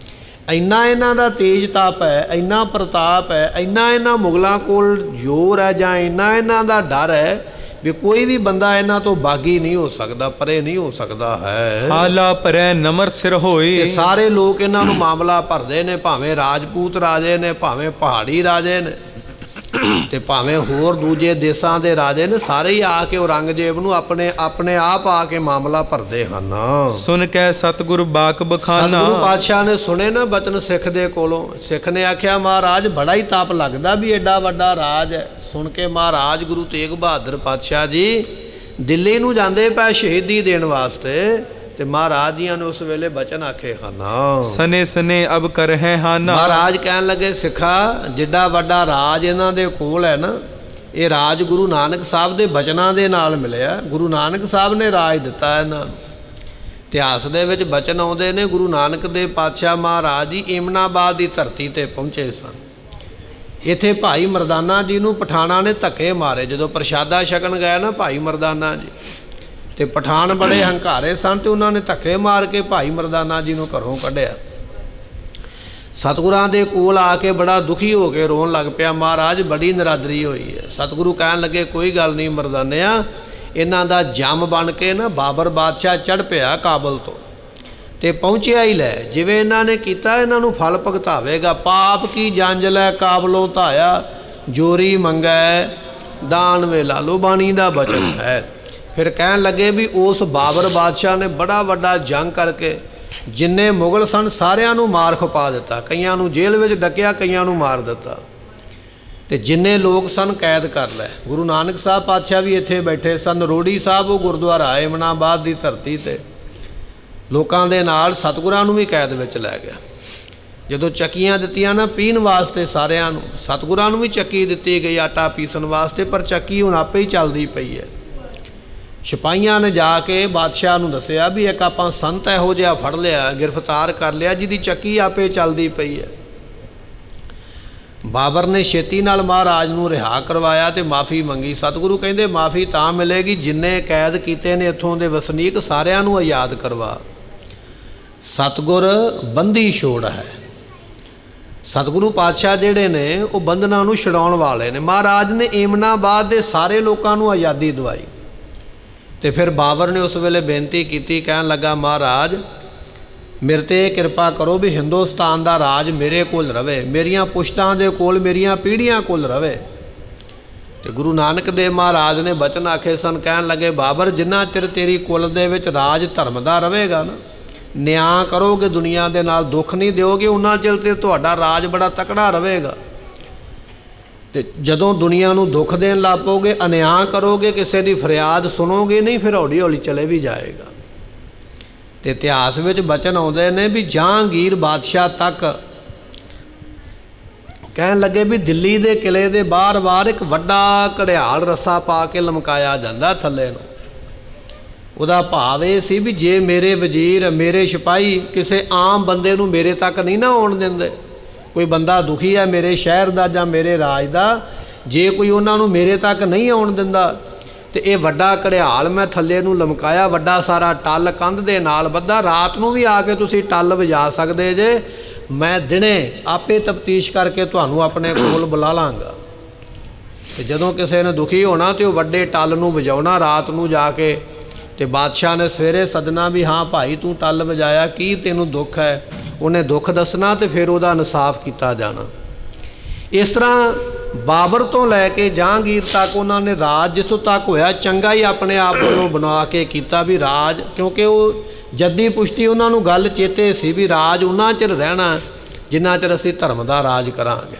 A: ਇੰਨਾ ਇਹਨਾਂ ਦਾ ਤੇਜ ਤਾਪ ਹੈ, ਇੰਨਾ ਪ੍ਰਤਾਪ ਹੈ, ਇੰਨਾ ਇਹਨਾਂ ਮੁਗਲਾਂ ਕੋਲ ਜ਼ੋਰ ਹੈ, ਜਾਂ ਇੰਨਾ ਇਹਨਾਂ ਦਾ ਡਰ ਹੈ ਵੀ ਕੋਈ ਵੀ ਬੰਦਾ ਇਹਨਾਂ ਤੋਂ ਬਾਗੀ ਨਹੀਂ ਹੋ ਸਕਦਾ, ਪਰੇ ਨਹੀਂ ਹੋ ਸਕਦਾ ਹੈ।
B: ਹਾਲਾ ਭਰੈ ਨਮਰ ਸਿਰ ਹੋਈ।
A: ਤੇ ਸਾਰੇ ਲੋਕ ਇਹਨਾਂ ਨੂੰ ਮਾਮਲਾ ਭਰਦੇ ਨੇ, ਭਾਵੇਂ ਰਾਜਪੂਤ ਰਾਜੇ ਨੇ, ਭਾਵੇਂ ਪਹਾੜੀ ਰਾਜੇ ਨੇ, ਤੇ ਭਾਵੇਂ ਹੋਰ ਦੂਜੇ ਦੇਸ਼ਾਂ ਦੇ ਰਾਜੇ ਨੇ, ਸਾਰੇ ਹੀ ਆ ਕੇ ਔਰੰਗਜ਼ੇਬ ਨੂੰ ਆਪਣੇ ਆਪ ਆ ਕੇ ਮਾਮਲਾ ਭਰਦੇ ਹਨ।
B: ਸੁਣ ਕੇ ਸਤਿਗੁਰ ਬਾਕ ਬਖਾਨਾ।
A: ਸਤਿਗੁਰੂ ਪਾਤਸ਼ਾਹ ਨੇ ਸੁਣੇ ਨਾ ਬਚਨ ਸਿੱਖ ਦੇ ਕੋਲੋਂ। ਸਿੱਖ ਨੇ ਆਖਿਆ ਮਹਾਰਾਜ ਬੜਾ ਹੀ ਤਾਪ ਲੱਗਦਾ ਵੀ ਐਡਾ ਵੱਡਾ ਰਾਜ ਹੈ। ਸੁਣ ਕੇ ਮਹਾਰਾਜ ਗੁਰੂ ਤੇਗ ਬਹਾਦਰ ਪਾਤਸ਼ਾਹ ਜੀ ਦਿੱਲੀ ਨੂੰ ਜਾਂਦੇ ਪਏ ਸ਼ਹੀਦੀ ਦੇਣ ਵਾਸਤੇ, ਤੇ ਮਹਾਰਾਜ ਜੀਆਂ ਨੇ ਉਸ ਵੇਲੇ ਬਚਨ ਆਖੇ ਹਨ।
B: ਸਨੇ ਸਨੇ ਅਬ ਕਰ ਹੈ ਹਾਨਾ।
A: ਮਹਾਰਾਜ ਕਹਿਣ ਲੱਗੇ, ਸਿੱਖਾ ਜਿੱਡਾ ਵੱਡਾ ਰਾਜ ਇਹਨਾਂ ਦੇ ਕੋਲ ਹੈ ਨਾ, ਇਹ ਰਾਜ ਗੁਰੂ ਨਾਨਕ ਸਾਹਿਬ ਦੇ ਬਚਨਾਂ ਦੇ ਨਾਲ ਮਿਲਿਆ। ਗੁਰੂ ਨਾਨਕ ਸਾਹਿਬ ਨੇ ਰਾਜ ਦਿੱਤਾ ਇਹਨਾਂ ਨੂੰ। ਇਤਿਹਾਸ ਦੇ ਵਿੱਚ ਬਚਨ ਆਉਂਦੇ ਨੇ, ਗੁਰੂ ਨਾਨਕ ਦੇ ਪਾਤਸ਼ਾਹ ਮਹਾਰਾਜ ਜੀ ਏਮਨਾਬਾਦ ਦੀ ਧਰਤੀ ਤੇ ਪਹੁੰਚੇ ਸਨ। ਇੱਥੇ ਭਾਈ ਮਰਦਾਨਾ ਜੀ ਨੂੰ ਪਠਾਣਾਂ ਨੇ ਧੱਕੇ ਮਾਰੇ। ਜਦੋਂ ਪ੍ਰਸ਼ਾਦਾ ਛਕਣ ਗਏ ਨਾ ਭਾਈ ਮਰਦਾਨਾ ਜੀ, ਤੇ ਪਠਾਨ ਬੜੇ ਹੰਕਾਰੇ ਸਨ ਤੇ ਉਹਨਾਂ ਨੇ ਧੱਕੇ ਮਾਰ ਕੇ ਭਾਈ ਮਰਦਾਨਾ ਜੀ ਨੂੰ ਘਰੋਂ ਕੱਢਿਆ। ਸਤਿਗੁਰਾਂ ਦੇ ਕੋਲ ਆ ਕੇ ਬੜਾ ਦੁਖੀ ਹੋ ਕੇ ਰੋਣ ਲੱਗ ਪਿਆ, ਮਹਾਰਾਜ ਬੜੀ ਨਰਾਦਰੀ ਹੋਈ ਹੈ। ਸਤਿਗੁਰੂ ਕਹਿਣ ਲੱਗੇ ਕੋਈ ਗੱਲ ਨਹੀਂ ਮਰਦਾਨਿਆ, ਇਹਨਾਂ ਦਾ ਜੰਮ ਬਣ ਕੇ ਨਾ ਬਾਬਰ ਬਾਦਸ਼ਾਹ ਚੜ੍ਹ ਪਿਆ ਕਾਬਲ ਤੋਂ ਤੇ ਪਹੁੰਚਿਆ ਹੀ ਲੈ। ਜਿਵੇਂ ਇਹਨਾਂ ਨੇ ਕੀਤਾ ਇਹਨਾਂ ਨੂੰ ਫਲ ਭੁਗਤਾਵੇਗਾ। ਪਾਪ ਕੀ ਜੰਜ ਲੈ ਕਾਬਲੋਂ ਧਾਇਆ, ਜੋਰੀ ਮੰਗੈ ਦਾਨ ਵੇਲਾ ਲੋ, ਬਾਣੀ ਦਾ ਬਚਨ ਹੈ। ਫਿਰ ਕਹਿਣ ਲੱਗੇ ਵੀ ਉਸ ਬਾਬਰ ਬਾਦਸ਼ਾਹ ਨੇ ਬੜਾ ਵੱਡਾ ਜੰਗ ਕਰਕੇ ਜਿੰਨੇ ਮੁਗਲ ਸਨ ਸਾਰਿਆਂ ਨੂੰ ਮਾਰ ਖਪਾ ਦਿੱਤਾ, ਕਈਆਂ ਨੂੰ ਜੇਲ੍ਹ ਵਿੱਚ ਡੱਕਿਆ, ਕਈਆਂ ਨੂੰ ਮਾਰ ਦਿੱਤਾ, ਤੇ ਜਿੰਨੇ ਲੋਕ ਸਨ ਕੈਦ ਕਰ ਲਏ। ਗੁਰੂ ਨਾਨਕ ਸਾਹਿਬ ਪਾਤਸ਼ਾਹ ਵੀ ਇੱਥੇ ਬੈਠੇ ਸਨ। ਰੋੜੀ ਸਾਹਿਬ ਉਹ ਗੁਰਦੁਆਰਾ ਏਮਨਾਬਾਦ ਦੀ ਧਰਤੀ ਤੇ ਲੋਕਾਂ ਦੇ ਨਾਲ ਸਤਿਗੁਰਾਂ ਨੂੰ ਵੀ ਕੈਦ ਵਿੱਚ ਲੈ ਗਿਆ। ਜਦੋਂ ਚੱਕੀਆਂ ਦਿੱਤੀਆਂ ਨਾ ਪੀਣ ਵਾਸਤੇ ਸਾਰਿਆਂ ਨੂੰ, ਸਤਿਗੁਰਾਂ ਨੂੰ ਵੀ ਚੱਕੀ ਦਿੱਤੀ ਗਈ ਆਟਾ ਪੀਸਣ ਵਾਸਤੇ, ਪਰ ਚੱਕੀ ਹੁਣ ਆਪੇ ਹੀ ਚੱਲਦੀ ਪਈ ਹੈ। ਸਿਪਾਹੀਆਂ ਨੇ ਜਾ ਕੇ ਬਾਦਸ਼ਾਹ ਨੂੰ ਦੱਸਿਆ ਵੀ ਇੱਕ ਆਪਾਂ ਸੰਤ ਇਹੋ ਜਿਹਾ ਫੜ ਲਿਆ, ਗ੍ਰਿਫਤਾਰ ਕਰ ਲਿਆ, ਜਿਹਦੀ ਚੱਕੀ ਆਪੇ ਚੱਲਦੀ ਪਈ ਹੈ। ਬਾਬਰ ਨੇ ਛੇਤੀ ਨਾਲ ਮਹਾਰਾਜ ਨੂੰ ਰਿਹਾ ਕਰਵਾਇਆ ਤੇ ਮਾफ़ੀ ਮੰਗੀ। ਸਤਿਗੁਰੂ ਕਹਿੰਦੇ ਮਾफ़ੀ ਤਾਂ ਮਿਲੇਗੀ ਜਿੰਨੇ ਕੈਦ ਕੀਤੇ ਨੇ ਇੱਥੋਂ ਦੇ ਵਸਨੀਕ ਸਾਰਿਆਂ ਨੂੰ ਆਜ਼ਾਦ ਕਰਵਾ। ਸਤਿਗੁਰ ਬੰਦੀ ਛੋੜ ਹੈ। ਸਤਿਗੁਰੂ ਪਾਤਸ਼ਾਹ ਜਿਹੜੇ ਨੇ ਉਹ ਬੰਧਨਾਂ ਨੂੰ ਛਡਾਉਣ ਵਾਲੇ ਨੇ। ਮਹਾਰਾਜ ਨੇ ਏਮਨਾਬਾਦ ਦੇ ਸਾਰੇ ਲੋਕਾਂ ਨੂੰ ਆਜ਼ਾਦੀ ਦਵਾਈ। ਤੇ ਫਿਰ ਬਾਬਰ ਨੇ ਉਸ ਵੇਲੇ ਬੇਨਤੀ ਕੀਤੀ, ਕਹਿਣ ਲੱਗਾ ਮਹਾਰਾਜ ਮੇਰੇ 'ਤੇ ਕਿਰਪਾ ਕਰੋ ਵੀ ਹਿੰਦੁਸਤਾਨ ਦਾ ਰਾਜ ਮੇਰੇ ਕੋਲ ਰਵੇ, ਮੇਰੀਆਂ ਪੁਸ਼ਤਾਂ ਦੇ ਕੋਲ, ਮੇਰੀਆਂ ਪੀੜ੍ਹੀਆਂ ਕੋਲ ਰਵੇ। ਤੇ ਗੁਰੂ ਨਾਨਕ ਦੇਵ ਮਹਾਰਾਜ ਨੇ ਬਚਨ ਆਖੇ ਸਨ, ਕਹਿਣ ਲੱਗੇ ਬਾਬਰ ਜਿੰਨਾ ਚਿਰ ਤੇਰੀ ਕੁਲ ਦੇ ਵਿੱਚ ਰਾਜ ਧਰਮ ਦਾ ਰਵੇਗਾ ਨਾ, ਨਿਆਂ ਕਰੋਗੇ, ਦੁਨੀਆ ਦੇ ਨਾਲ ਦੁੱਖ ਨਹੀਂ ਦਿਓਗੇ, ਉਹਨਾਂ ਚਿਰ ਤੇ ਤੁਹਾਡਾ ਰਾਜ ਬੜਾ ਤਕੜਾ ਰਹੇਗਾ। ਤੇ ਜਦੋਂ ਦੁਨੀਆ ਨੂੰ ਦੁੱਖ ਦੇਣ ਲੱਗ ਪਓਗੇ, ਅਨਿਆਂ ਕਰੋਗੇ, ਕਿਸੇ ਦੀ ਫਰਿਆਦ ਸੁਣੋਗੇ ਨਹੀਂ, ਫਿਰ ਹੌਲੀ ਹੌਲੀ ਚਲੇ ਵੀ ਜਾਏਗਾ। ਤੇ ਇਤਿਹਾਸ ਵਿੱਚ ਬਚਨ ਆਉਂਦੇ ਨੇ ਵੀ ਜਹਾਂਗੀਰ ਬਾਦਸ਼ਾਹ ਤੱਕ ਕਹਿਣ ਲੱਗੇ ਵੀ ਦਿੱਲੀ ਦੇ ਕਿਲੇ ਦੇ ਬਾਹਰ ਇੱਕ ਵੱਡਾ ਘੜਿਆਲ ਰੱਸਾ ਪਾ ਕੇ ਲਮਕਾਇਆ ਜਾਂਦਾ ਥੱਲੇ ਨੂੰ। ਉਹਦਾ ਭਾਵ ਇਹ ਸੀ ਵੀ ਜੇ ਮੇਰੇ ਵਜ਼ੀਰ, ਮੇਰੇ ਸਿਪਾਹੀ ਕਿਸੇ ਆਮ ਬੰਦੇ ਨੂੰ ਮੇਰੇ ਤੱਕ ਨਹੀਂ ਨਾ ਆਉਣ ਦਿੰਦੇ, ਕੋਈ ਬੰਦਾ ਦੁਖੀ ਹੈ ਮੇਰੇ ਸ਼ਹਿਰ ਦਾ ਜਾਂ ਮੇਰੇ ਰਾਜ ਦਾ, ਜੇ ਕੋਈ ਉਹਨਾਂ ਨੂੰ ਮੇਰੇ ਤੱਕ ਨਹੀਂ ਆਉਣ ਦਿੰਦਾ, ਤੇ ਇਹ ਵੱਡਾ ਘੜਿਆਲ ਮੈਂ ਥੱਲੇ ਨੂੰ ਲਮਕਾਇਆ, ਵੱਡਾ ਸਾਰਾ ਟੱਲ ਕੰਧ ਦੇ ਨਾਲ ਬੱਧਾ, ਰਾਤ ਨੂੰ ਵੀ ਆ ਕੇ ਤੁਸੀਂ ਟੱਲ ਵਜਾ ਸਕਦੇ ਜੇ, ਮੈਂ ਦਿਨੇ ਆਪੇ ਤਫਤੀਸ਼ ਕਰਕੇ ਤੁਹਾਨੂੰ ਆਪਣੇ ਕੋਲ ਬੁਲਾ ਲਾਂਗਾ। ਤੇ ਜਦੋਂ ਕਿਸੇ ਨੇ ਦੁਖੀ ਹੋਣਾ ਤੇ ਉਹ ਵੱਡੇ ਟੱਲ ਨੂੰ ਵਜਾਉਣਾ ਰਾਤ ਨੂੰ ਜਾ ਕੇ, ਤੇ ਬਾਦਸ਼ਾਹ ਨੇ ਸਵੇਰੇ ਸੱਦਣਾ ਵੀ ਹਾਂ ਭਾਈ ਤੂੰ ਟੱਲ ਵਜਾਇਆ, ਕੀ ਤੈਨੂੰ ਦੁੱਖ ਹੈ? ਉਹਨੇ ਦੁੱਖ ਦੱਸਣਾ ਤੇ ਫਿਰ ਉਹਦਾ ਇਨਸਾਫ ਕੀਤਾ ਜਾਣਾ। ਇਸ ਤਰ੍ਹਾਂ ਬਾਬਰ ਤੋਂ ਲੈ ਕੇ ਜਹਾਂਗੀਰ ਤੱਕ ਉਹਨਾਂ ਨੇ ਰਾਜ ਜਿੱਥੋਂ ਤੱਕ ਹੋਇਆ ਚੰਗਾ ਹੀ ਆਪਣੇ ਆਪ ਵੱਲੋਂ ਬਣਾ ਕੇ ਕੀਤਾ ਵੀ ਰਾਜ, ਕਿਉਂਕਿ ਉਹ ਜੱਦੀ ਪੁਸ਼ਤੀ ਉਹਨਾਂ ਨੂੰ ਗੱਲ ਚੇਤੇ ਸੀ ਵੀ ਰਾਜ ਉਹਨਾਂ ਚਿਰ ਰਹਿਣਾ ਜਿੰਨਾ ਚਿਰ ਅਸੀਂ ਧਰਮ ਦਾ ਰਾਜ ਕਰਾਂਗੇ।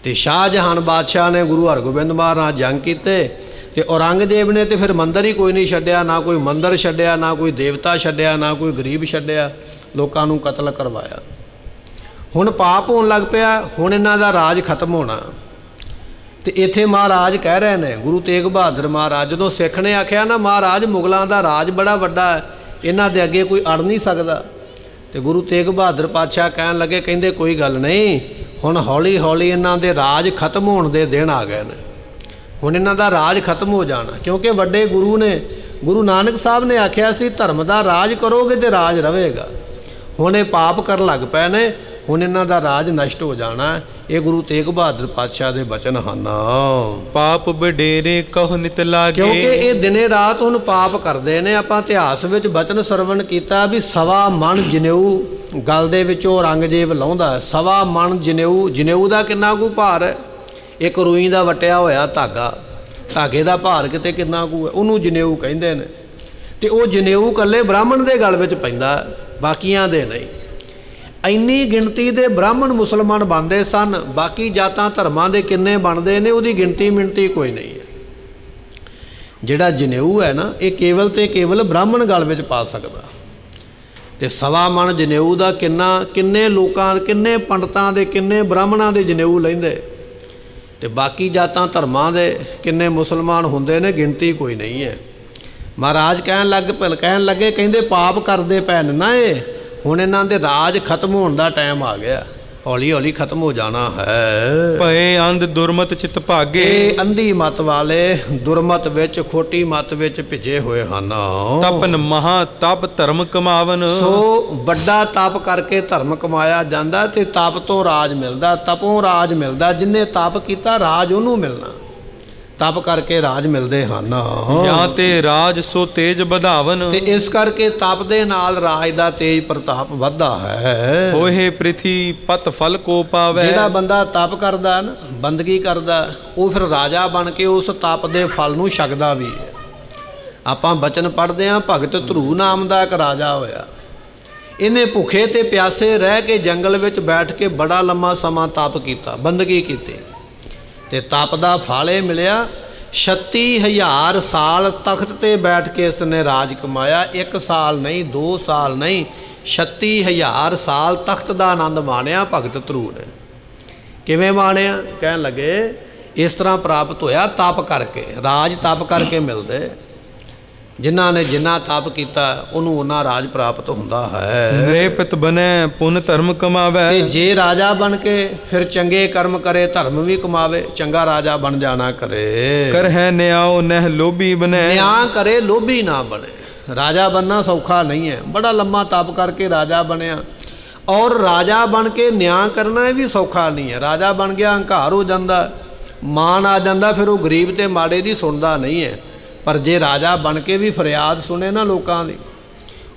A: ਤੇ ਸ਼ਾਹਜਹਾਨ ਬਾਦਸ਼ਾਹ ਨੇ ਗੁਰੂ ਹਰਗੋਬਿੰਦ ਮਹਾਰਾਜ ਜੰਗ ਕੀਤੇ ਤੇ ਔਰੰਗਜ਼ੇਬ ਨੇ ਤੇ ਫਿਰ ਮੰਦਰ ਹੀ ਕੋਈ ਨਹੀਂ ਛੱਡਿਆ, ਨਾ ਕੋਈ ਮੰਦਰ ਛੱਡਿਆ, ਨਾ ਕੋਈ ਦੇਵਤਾ ਛੱਡਿਆ, ਨਾ ਕੋਈ ਗਰੀਬ ਛੱਡਿਆ, ਲੋਕਾਂ ਨੂੰ ਕਤਲ ਕਰਵਾਇਆ। ਹੁਣ ਪਾਪ ਹੋਣ ਲੱਗ ਪਿਆ, ਹੁਣ ਇਹਨਾਂ ਦਾ ਰਾਜ ਖਤਮ ਹੋਣਾ। ਤੇ ਇੱਥੇ ਮਹਾਰਾਜ ਕਹਿ ਰਹੇ ਨੇ ਗੁਰੂ ਤੇਗ ਬਹਾਦਰ ਮਹਾਰਾਜ, ਜਦੋਂ ਸਿੱਖ ਨੇ ਆਖਿਆ ਨਾ ਮਹਾਰਾਜ ਮੁਗਲਾਂ ਦਾ ਰਾਜ ਬੜਾ ਵੱਡਾ ਹੈ, ਇਹਨਾਂ ਦੇ ਅੱਗੇ ਕੋਈ ਅੜ ਨਹੀਂ ਸਕਦਾ, ਤੇ ਗੁਰੂ ਤੇਗ ਬਹਾਦਰ ਪਾਤਸ਼ਾਹ ਕਹਿਣ ਲੱਗੇ, ਕਹਿੰਦੇ ਕੋਈ ਗੱਲ ਨਹੀਂ, ਹੁਣ ਹੌਲੀ ਹੌਲੀ ਇਹਨਾਂ ਦੇ ਰਾਜ ਖਤਮ ਹੋਣ ਦੇ ਦਿਨ ਆ ਗਏ ਨੇ, ਹੁਣ ਇਹਨਾਂ ਦਾ ਰਾਜ ਖਤਮ ਹੋ ਜਾਣਾ। ਕਿਉਂਕਿ ਵੱਡੇ ਗੁਰੂ ਨੇ, ਗੁਰੂ ਨਾਨਕ ਸਾਹਿਬ ਨੇ ਆਖਿਆ ਸੀ ਧਰਮ ਦਾ ਰਾਜ ਕਰੋਗੇ ਤੇ ਰਾਜ ਰਹੇਗਾ। ਹੁਣ ਇਹ ਪਾਪ ਕਰਨ ਲੱਗ ਪਏ ਨੇ, ਹੁਣ ਇਹਨਾਂ ਦਾ ਰਾਜ ਨਸ਼ਟ ਹੋ ਜਾਣਾ। ਇਹ ਗੁਰੂ ਤੇਗ ਬਹਾਦਰ ਪਾਤਸ਼ਾਹ ਦੇ ਬਚਨ ਹਨ।
B: ਪਾਪ ਵਡੇਰੇ ਕਹੁ ਨਿਤ ਲਾਗੇ,
A: ਕਿਉਂਕਿ ਇਹ ਦਿਨੇ ਰਾਤ ਹੁਣ ਪਾਪ ਕਰਦੇ ਨੇ। ਆਪਾਂ ਇਤਿਹਾਸ ਵਿੱਚ ਬਚਨ ਸਰਵਣ ਕੀਤਾ ਵੀ 1.25 ਮਣ ਜਨੇਊ ਗਲ ਦੇ ਵਿੱਚੋਂ ਔਰੰਗਜ਼ੇਬ ਲਾਉਂਦਾ, 1.25 ਮਣ ਜਨੇਊ। ਜਨੇਊ ਦਾ ਕਿੰਨਾ ਕੁ ਭਾਰ ਹੈ? ਇੱਕ ਰੂਈ ਦਾ ਵਟਿਆ ਹੋਇਆ ਧਾਗਾ, ਧਾਗੇ ਦਾ ਭਾਰ ਕਿਤੇ ਕਿੰਨਾ ਕੁ ਹੈ, ਉਹਨੂੰ ਜਨੇਊ ਕਹਿੰਦੇ ਨੇ। ਤੇ ਉਹ ਜਨੇਊ ਇਕੱਲੇ ਬ੍ਰਾਹਮਣ ਦੇ ਗਲ ਵਿੱਚ ਪੈਂਦਾ, ਬਾਕੀਆਂ ਦੇ ਨਹੀਂ। ਇੰਨੀ ਗਿਣਤੀ ਦੇ ਬ੍ਰਾਹਮਣ ਮੁਸਲਮਾਨ ਬਣਦੇ ਸਨ, ਬਾਕੀ ਜਾਤਾਂ ਧਰਮਾਂ ਦੇ ਕਿੰਨੇ ਬਣਦੇ ਨੇ ਉਹਦੀ ਗਿਣਤੀ ਮਿਣਤੀ ਕੋਈ ਨਹੀਂ ਹੈ। ਜਿਹੜਾ ਜਨੇਊ ਹੈ ਨਾ, ਇਹ ਕੇਵਲ ਤੇ ਕੇਵਲ ਬ੍ਰਾਹਮਣ ਗਲ ਵਿੱਚ ਪਾ ਸਕਦਾ। ਤੇ 1.25 ਮਣ ਜਨੇਊ ਦਾ ਕਿੰਨੇ ਲੋਕਾਂ, ਕਿੰਨੇ ਪੰਡਤਾਂ ਦੇ, ਕਿੰਨੇ ਬ੍ਰਾਹਮਣਾਂ ਦੇ ਜਨੇਊ ਲੈਂਦੇ, ਤੇ ਬਾਕੀ ਜਾਤਾਂ ਧਰਮਾਂ ਦੇ ਕਿੰਨੇ ਮੁਸਲਮਾਨ ਹੁੰਦੇ ਨੇ, ਗਿਣਤੀ ਕੋਈ ਨਹੀਂ ਹੈ। ਮਹਾਰਾਜ ਕਹਿਣ ਲੱਗੇ ਕਹਿੰਦੇ ਪਾਪ ਕਰਦੇ ਪਏ ਨੇ ਨਾ ਇਹ, ਹੁਣ ਇਹਨਾਂ ਦੇ ਰਾਜ ਖਤਮ ਹੋਣ ਦਾ ਟਾਈਮ ਆ ਗਿਆ। ਹੌਲੀ ਹੌਲੀ ਖਤਮ ਹੋ ਜਾਣਾ ਹੈ।
B: ਭਏ ਅੰਧ ਦੁਰਮਤ ਚਿਤ ਭਾਗੇ,
A: ਇਹ ਅੰਧੀ ਮਤ ਵਾਲੇ ਦੁਰਮਤ ਵਿੱਚ, ਖੋਟੀ ਮਤ ਵਿੱਚ ਭਿੱਜੇ ਹੋਏ ਹਨ।
B: ਤਪਨ ਮਹਾ ਤਪ ਧਰਮ ਕਮਾਵਨ,
A: ਸੋ ਵੱਡਾ ਤਪ ਕਰਕੇ ਧਰਮ ਕਮਾਇਆ ਜਾਂਦਾ ਤੇ ਤਪ ਤੋਂ ਰਾਜ ਮਿਲਦਾ, ਤਪੋਂ ਰਾਜ ਮਿਲਦਾ। ਜਿਨੇ ਤਪ ਕੀਤਾ ਰਾਜ ਉਹਨੂੰ ਮਿਲਣਾ, ਤਪ ਕਰਕੇ ਰਾਜ ਮਿਲਦੇ ਹਨ।
B: ਜਾਂ ਤੇ ਰਾਜ ਸੋ ਤੇਜ ਵਧਾਵਨ,
A: ਤੇ ਇਸ ਕਰਕੇ ਤਪ ਦੇ ਨਾਲ ਰਾਜ ਦਾ ਤੇਜ ਪ੍ਰਤਾਪ ਵੱਧਦਾ ਹੈ।
B: ਹੋਏ ਪ੍ਰਿਥੀ ਪਤ ਫਲ ਕੋ ਪਾਵੈ,
A: ਜਿਹੜਾ ਬੰਦਾ ਤਪ ਕਰਦਾ ਨਾ, ਬੰਦਗੀ ਕਰਦਾ, ਉਹ ਫਿਰ ਰਾਜਾ ਬਣ ਕੇ ਉਸ ਤਪ ਦੇ ਫਲ ਨੂੰ ਛਕਦਾ ਵੀ ਹੈ। ਆਪਾਂ ਬਚਨ ਪੜ੍ਹਦੇ ਹਾਂ, ਭਗਤ ਧਰੂ ਨਾਮ ਦਾ ਇੱਕ ਰਾਜਾ ਹੋਇਆ। ਇਹਨੇ ਭੁੱਖੇ ਤੇ ਪਿਆਸੇ ਰਹਿ ਕੇ ਜੰਗਲ ਵਿੱਚ ਬੈਠ ਕੇ ਬੜਾ ਲੰਮਾ ਸਮਾਂ ਤਪ ਕੀਤਾ, ਬੰਦਗੀ ਕੀਤੀ ਤੇ ਤਪ ਦਾ ਫਲ ਇਹ ਮਿਲਿਆ। 36,000 ਸਾਲ ਤਖਤ ਤੇ ਬੈਠ ਕੇ ਇਸ ਨੇ ਰਾਜ ਕਮਾਇਆ। 1 ਸਾਲ ਨਹੀਂ, 2 ਸਾਲ ਨਹੀਂ, 36,000 ਸਾਲ ਤਖਤ ਦਾ ਆਨੰਦ ਮਾਣਿਆ ਭਗਤ ਧਰੂ ਨੇ। ਕਿਵੇਂ ਮਾਣਿਆ? ਕਹਿਣ ਲੱਗੇ ਇਸ ਤਰ੍ਹਾਂ ਪ੍ਰਾਪਤ ਹੋਇਆ ਤਪ ਕਰਕੇ। ਰਾਜ ਤਪ ਕਰਕੇ ਮਿਲਦੇ। ਜਿਨ੍ਹਾਂ ਨੇ ਜਿੰਨਾ ਤਪ ਕੀਤਾ ਉਹਨੂੰ ਉਹਨਾਂ ਰਾਜ ਪ੍ਰਾਪਤ ਹੁੰਦਾ ਹੈ।
B: ਨ੍ਰਿਪਤ ਬਨੈ ਪੁਨ ਧਰਮ ਕਮਾਵੈ,
A: ਤੇ ਜੇ ਰਾਜਾ ਬਣ ਕੇ ਫਿਰ ਚੰਗੇ ਕਰਮ ਕਰੇ, ਧਰਮ ਵੀ ਕਮਾਵੇ, ਚੰਗਾ ਰਾਜਾ ਬਣ ਜਾਣਾ ਕਰੇ।
B: ਕਰਹਿ ਨਿਆਉ ਨਹਿ ਲੋਭੀ ਬਨੈ,
A: ਨਿਆਂ ਕਰੇ, ਲੋਭੀ ਨਾ ਬਣੇ। ਰਾਜਾ ਬਣਨਾ ਸੌਖਾ ਨਹੀਂ ਹੈ। ਬੜਾ ਲੰਮਾ ਤਪ ਕਰਕੇ ਰਾਜਾ ਬਣਿਆ, ਔਰ ਰਾਜਾ ਬਣ ਕੇ ਨਿਆਂ ਕਰਨਾ ਇਹ ਵੀ ਸੌਖਾ ਨਹੀਂ ਹੈ। ਰਾਜਾ ਬਣ ਗਿਆ ਹੰਕਾਰ ਹੋ ਜਾਂਦਾ, ਮਾਣ ਆ ਜਾਂਦਾ, ਫਿਰ ਉਹ ਗਰੀਬ ਤੇ ਮਾੜੇ ਦੀ ਸੁਣਦਾ ਨਹੀਂ ਹੈ। ਪਰ ਜੇ ਰਾਜਾ ਬਣ ਕੇ ਵੀ ਫਰਿਆਦ ਸੁਣੇ ਨਾ ਲੋਕਾਂ ਦੀ,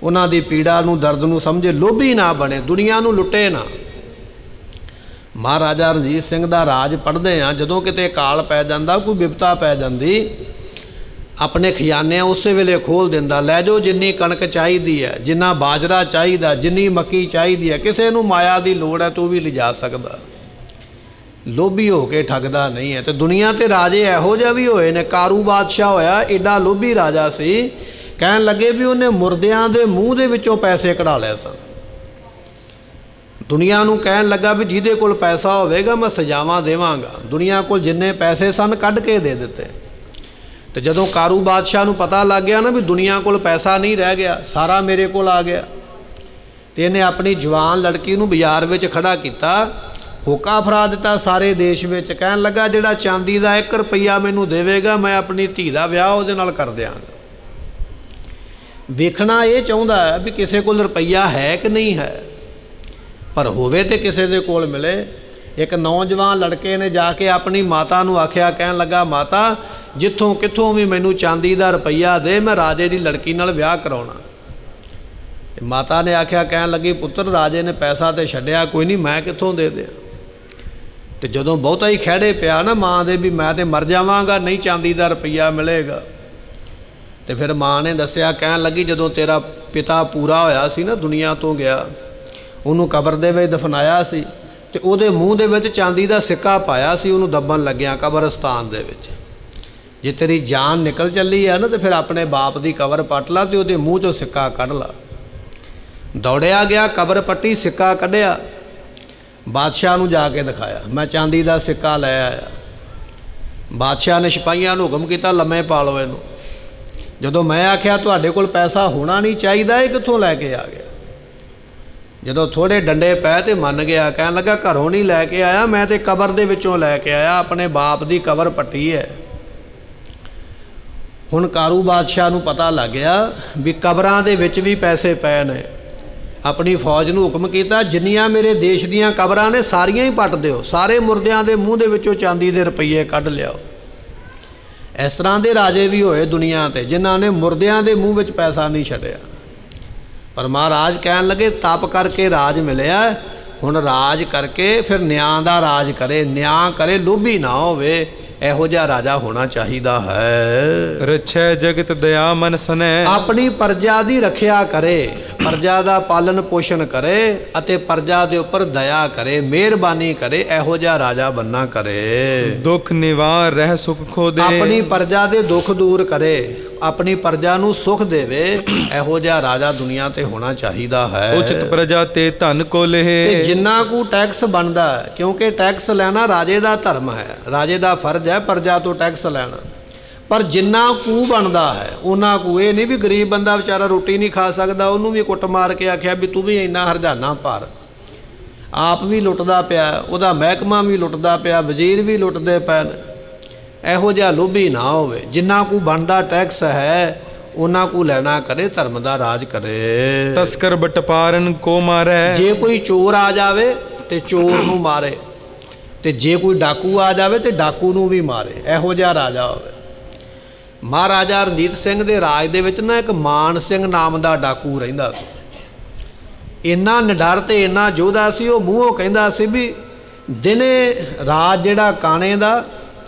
A: ਉਹਨਾਂ ਦੀ ਪੀੜਾ ਨੂੰ, ਦਰਦ ਨੂੰ ਸਮਝੇ, ਲੋਭੀ ਨਾ ਬਣੇ, ਦੁਨੀਆ ਨੂੰ ਲੁੱਟੇ ਨਾ। ਮਹਾਰਾਜਾ ਰਣਜੀਤ ਸਿੰਘ ਦਾ ਰਾਜ ਪੜ੍ਹਦੇ ਆ। ਜਦੋਂ ਕਿਤੇ ਕਾਲ ਪੈ ਜਾਂਦਾ, ਕੋਈ ਬਿਪਤਾ ਪੈ ਜਾਂਦੀ, ਆਪਣੇ ਖਜ਼ਾਨੇ ਉਸੇ ਵੇਲੇ ਖੋਲ ਦਿੰਦਾ। ਲੈ ਜਾਓ ਜਿੰਨੀ ਕਣਕ ਚਾਹੀਦੀ ਹੈ, ਜਿੰਨਾ ਬਾਜਰਾ ਚਾਹੀਦਾ, ਜਿੰਨੀ ਮੱਕੀ ਚਾਹੀਦੀ ਹੈ, ਕਿਸੇ ਨੂੰ ਮਾਇਆ ਦੀ ਲੋੜ ਹੈ ਤੂੰ ਵੀ ਲਿਜਾ ਸਕਦਾ। ਲੋਭੀ ਹੋ ਕੇ ਠੱਗਦਾ ਨਹੀਂ ਹੈ। ਤੇ ਦੁਨੀਆ ਤੇ ਰਾਜੇ ਇਹੋ ਜਿਹੇ ਵੀ ਹੋਏ ਨੇ। ਕਾਰੂ ਬਾਦਸ਼ਾਹ ਹੋਇਆ, ਐਡਾ ਲੋਭੀ ਰਾਜਾ ਸੀ, ਕਹਿਣ ਲੱਗੇ ਵੀ ਉਹਨੇ ਮੁਰਦਿਆਂ ਦੇ ਮੂੰਹ ਦੇ ਵਿੱਚੋਂ ਪੈਸੇ ਕਢਾ ਲਏ ਸਨ। ਦੁਨੀਆ ਨੂੰ ਕਹਿਣ ਲੱਗਾ ਵੀ ਜਿਹਦੇ ਕੋਲ ਪੈਸਾ ਹੋਵੇਗਾ ਮੈਂ ਸਜ਼ਾਵਾਂ ਦੇਵਾਂਗਾ। ਦੁਨੀਆ ਕੋਲ ਜਿੰਨੇ ਪੈਸੇ ਸਨ ਕੱਢ ਕੇ ਦੇ ਦਿੱਤੇ। ਤੇ ਜਦੋਂ ਕਾਰੂ ਬਾਦਸ਼ਾਹ ਨੂੰ ਪਤਾ ਲੱਗ ਗਿਆ ਨਾ ਵੀ ਦੁਨੀਆ ਕੋਲ ਪੈਸਾ ਨਹੀਂ ਰਹਿ ਗਿਆ, ਸਾਰਾ ਮੇਰੇ ਕੋਲ ਆ ਗਿਆ, ਤੇ ਇਹਨੇ ਆਪਣੀ ਜਵਾਨ ਲੜਕੀ ਨੂੰ ਬਾਜ਼ਾਰ ਵਿੱਚ ਖੜਾ ਕੀਤਾ, ਹੋਕਾ ਫਰਾ ਦਿੱਤਾ ਸਾਰੇ ਦੇਸ਼ ਵਿੱਚ। ਕਹਿਣ ਲੱਗਾ ਜਿਹੜਾ ਚਾਂਦੀ ਦਾ 1 ਰੁਪਈਆ ਮੈਨੂੰ ਦੇਵੇਗਾ ਮੈਂ ਆਪਣੀ ਧੀ ਦਾ ਵਿਆਹ ਉਹਦੇ ਨਾਲ ਕਰ ਦਿਆਂਗਾ। ਵੇਖਣਾ ਇਹ ਚਾਹੁੰਦਾ ਹੈ ਵੀ ਕਿਸੇ ਕੋਲ ਰੁਪਈਆ ਹੈ ਕਿ ਨਹੀਂ ਹੈ, ਪਰ ਹੋਵੇ ਤੇ ਕਿਸੇ ਦੇ ਕੋਲ ਮਿਲੇ। ਇੱਕ ਨੌਜਵਾਨ ਲੜਕੇ ਨੇ ਜਾ ਕੇ ਆਪਣੀ ਮਾਤਾ ਨੂੰ ਆਖਿਆ, ਕਹਿਣ ਲੱਗਾ ਮਾਤਾ ਜਿੱਥੋਂ ਕਿੱਥੋਂ ਵੀ ਮੈਨੂੰ ਚਾਂਦੀ ਦਾ ਰੁਪਈਆ ਦੇ, ਮੈਂ ਰਾਜੇ ਦੀ ਲੜਕੀ ਨਾਲ ਵਿਆਹ ਕਰਾਉਣਾ। ਮਾਤਾ ਨੇ ਆਖਿਆ, ਕਹਿਣ ਲੱਗੀ ਪੁੱਤਰ ਰਾਜੇ ਨੇ ਪੈਸਾ ਤੇ ਛੱਡਿਆ ਕੋਈ ਨਹੀਂ, ਮੈਂ ਕਿੱਥੋਂ ਦੇ ਦਿਆਂ। ਤੇ ਜਦੋਂ ਬਹੁਤਾ ਹੀ ਖਹਿੜੇ ਪਿਆ ਨਾ ਮਾਂ ਦੇ ਵੀ ਮੈਂ ਤੇ ਮਰ ਜਾਵਾਂਗਾ ਨਹੀਂ ਚਾਂਦੀ ਦਾ ਰੁਪਈਆ ਮਿਲੇਗਾ, ਤੇ ਫਿਰ ਮਾਂ ਨੇ ਦੱਸਿਆ, ਕਹਿਣ ਲੱਗੀ ਜਦੋਂ ਤੇਰਾ ਪਿਤਾ ਪੂਰਾ ਹੋਇਆ ਸੀ ਨਾ, ਦੁਨੀਆ ਤੋਂ ਗਿਆ, ਉਹਨੂੰ ਕਬਰ ਦੇ ਵਿੱਚ ਦਫਨਾਇਆ ਸੀ ਤੇ ਉਹਦੇ ਮੂੰਹ ਦੇ ਵਿੱਚ ਚਾਂਦੀ ਦਾ ਸਿੱਕਾ ਪਾਇਆ ਸੀ, ਉਹਨੂੰ ਦੱਬਣ ਲੱਗਿਆ ਕਬਰਸਤਾਨ ਦੇ ਵਿੱਚ। ਜੇ ਤੇਰੀ ਜਾਨ ਨਿਕਲ ਚੱਲੀ ਹੈ ਨਾ ਤੇ ਫਿਰ ਆਪਣੇ ਬਾਪ ਦੀ ਕਬਰ ਪੱਟ ਲਾ ਤੇ ਉਹਦੇ ਮੂੰਹ 'ਚੋਂ ਸਿੱਕਾ ਕੱਢ ਲਾ। ਦੌੜਿਆ ਗਿਆ, ਕਬਰ ਪੱਟੀ, ਸਿੱਕਾ ਕੱਢਿਆ, ਬਾਦਸ਼ਾਹ ਨੂੰ ਜਾ ਕੇ ਦਿਖਾਇਆ, ਮੈਂ ਚਾਂਦੀ ਦਾ ਸਿੱਕਾ ਲੈ ਆਇਆ। ਬਾਦਸ਼ਾਹ ਨੇ ਸਿਪਾਹੀਆਂ ਨੂੰ ਹੁਕਮ ਕੀਤਾ, ਲੰਮੇ ਪਾ ਲਓ ਇਹਨੂੰ। ਜਦੋਂ ਮੈਂ ਆਖਿਆ ਤੁਹਾਡੇ ਕੋਲ ਪੈਸਾ ਹੋਣਾ ਨਹੀਂ ਚਾਹੀਦਾ, ਇਹ ਕਿੱਥੋਂ ਲੈ ਕੇ ਆ ਗਿਆ? ਜਦੋਂ ਥੋੜੇ ਡੰਡੇ ਪੈ ਤੇ ਮੰਨ ਗਿਆ, ਕਹਿਣ ਲੱਗਾ ਘਰੋਂ ਨਹੀਂ ਲੈ ਕੇ ਆਇਆ, ਮੈਂ ਤੇ ਕਬਰ ਦੇ ਵਿੱਚੋਂ ਲੈ ਕੇ ਆਇਆ, ਆਪਣੇ ਬਾਪ ਦੀ ਕਬਰ ਪੱਟੀ ਹੈ। ਹੁਣ ਕਾਰੂ ਬਾਦਸ਼ਾਹ ਨੂੰ ਪਤਾ ਲੱਗ ਗਿਆ ਵੀ ਕਬਰਾਂ ਦੇ ਵਿੱਚ ਵੀ ਪੈਸੇ ਪਏ ਨੇ। ਆਪਣੀ ਫੌਜ ਨੂੰ ਹੁਕਮ ਕੀਤਾ, ਜਿੰਨੀਆਂ ਮੇਰੇ ਦੇਸ਼ ਦੀਆਂ ਕਬਰਾਂ ਨੇ ਸਾਰੀਆਂ ਹੀ ਪੱਟ ਦਿਓ, ਸਾਰੇ ਮੁਰਦਿਆਂ ਦੇ ਮੂੰਹ ਦੇ ਵਿੱਚੋਂ ਚਾਂਦੀ ਦੇ ਰੁਪਈਏ ਕੱਢ ਲਿਆਓ। ਇਸ ਤਰ੍ਹਾਂ ਦੇ ਰਾਜੇ ਵੀ ਹੋਏ ਦੁਨੀਆ ਤੇ ਜਿਨ੍ਹਾਂ ਨੇ ਮੁਰਦਿਆਂ ਦੇ ਮੂੰਹ ਵਿੱਚ ਪੈਸਾ ਨਹੀਂ ਛੱਡਿਆ। ਪਰ ਮਹਾਰਾਜ ਕਹਿਣ ਲੱਗੇ ਤਪ ਕਰਕੇ ਰਾਜ ਮਿਲਿਆ, ਹੁਣ ਰਾਜ ਕਰਕੇ ਫਿਰ ਨਿਆਂ ਦਾ ਰਾਜ ਕਰੇ, ਨਿਆਂ ਕਰੇ, ਲੋਭੀ ਨਾ ਹੋਵੇ। ਇਹੋ ਜਿਹਾ ਰਾਜਾ ਹੋਣਾ ਚਾਹੀਦਾ ਹੈ।
B: ਰਛੈ ਜਗਤ ਦਇਆ ਮਨ ਸਨੈ,
A: ਆਪਣੀ ਪ੍ਰਜਾ ਦੀ ਰੱਖਿਆ ਕਰੇ, ਪ੍ਰਜਾ ਦਾ ਪਾਲਣ ਪੋਸ਼ਣ ਕਰੇ ਅਤੇ ਪ੍ਰਜਾ ਦੇ ਉੱਪਰ ਦਇਆ ਕਰੇ, ਮਿਹਰਬਾਨੀ ਕਰੇ। ਇਹੋ ਜਿਹਾ ਰਾਜਾ ਬੰਨਾ ਕਰੇ।
B: ਦੁੱਖ ਨਿਵਾਰ ਰਹਿ ਸੁਖ ਖੋਦੇ,
A: ਆਪਣੀ ਪ੍ਰਜਾ ਦੇ ਦੁੱਖ ਦੂਰ ਕਰੇ, ਆਪਣੀ ਪ੍ਰਜਾ ਨੂੰ ਸੁਖ ਦੇਵੇ। ਇਹੋ ਜਿਹਾ ਰਾਜਾ ਦੁਨੀਆ ਤੇ ਹੋਣਾ ਚਾਹੀਦਾ ਹੈ।
B: ਉਚਿਤ ਪ੍ਰਜਾ ਤੇ ਧਨ ਕੋ ਲਹੇ,
A: ਤੇ ਜਿੰਨਾ ਕੁ ਟੈਕਸ ਬਣਦਾ, ਕਿਉਂਕਿ ਟੈਕਸ ਲੈਣਾ ਰਾਜੇ ਦਾ ਧਰਮ ਹੈ, ਰਾਜੇ ਦਾ ਫਰਜ਼ ਹੈ ਪ੍ਰਜਾ ਤੋਂ ਟੈਕਸ ਲੈਣਾ, ਪਰ ਜਿੰਨਾ ਕੁ ਬਣਦਾ ਹੈ ਉਹਨਾਂ ਕੁ। ਇਹ ਨਹੀਂ ਵੀ ਗਰੀਬ ਬੰਦਾ ਵਿਚਾਰਾ ਰੋਟੀ ਨਹੀਂ ਖਾ ਸਕਦਾ, ਉਹਨੂੰ ਵੀ ਕੁੱਟ ਮਾਰ ਕੇ ਆਖਿਆ ਵੀ ਤੂੰ ਵੀ ਇੰਨਾ ਹਰਜਾਨਾ ਭਰ। ਆਪ ਵੀ ਲੁੱਟਦਾ ਪਿਆ, ਉਹਦਾ ਮਹਿਕਮਾ ਵੀ ਲੁੱਟਦਾ ਪਿਆ, ਵਜ਼ੀਰ ਵੀ ਲੁੱਟਦੇ ਪਏ ਨੇ। ਇਹੋ ਜਿਹਾ ਲੋਭੀ ਨਾ ਹੋਵੇ। ਜਿੰਨਾ ਕੁ ਬਣਦਾ ਟੈਕਸ ਹੈ ਉਹਨਾਂ ਕੁ ਲੈਣਾ ਕਰੇ, ਧਰਮ ਦਾ ਰਾਜ ਕਰੇ।
B: ਤਸਕਰ ਬਟਪਾਰਨ ਕੋ ਮਾਰੈ।
A: ਜੇ ਕੋਈ ਚੋਰ ਆ ਜਾਵੇ ਤੇ ਚੋਰ ਨੂੰ ਮਾਰੇ, ਤੇ ਜੇ ਕੋਈ ਡਾਕੂ ਆ ਜਾਵੇ ਤੇ ਡਾਕੂ ਨੂੰ ਵੀ ਮਾਰੇ, ਇਹੋ ਜਿਹਾ ਰਾਜਾ ਹੋਵੇ। ਮਹਾਰਾਜਾ ਰਣਜੀਤ ਸਿੰਘ ਦੇ ਰਾਜ ਦੇ ਵਿੱਚ ਨਾ ਇੱਕ ਮਾਨ ਸਿੰਘ ਨਾਮ ਦਾ ਡਾਕੂ ਰਹਿੰਦਾ ਸੀ। ਇੰਨਾ ਨਿਡਰ ਤੇ ਇੰਨਾ ਯੋਧਾ ਸੀ, ਉਹ ਮੂੰਹੋਂ ਕਹਿੰਦਾ ਸੀ ਵੀ ਦਿਨੇ ਰਾਜ ਜਿਹੜਾ ਕਾਣੇ ਦਾ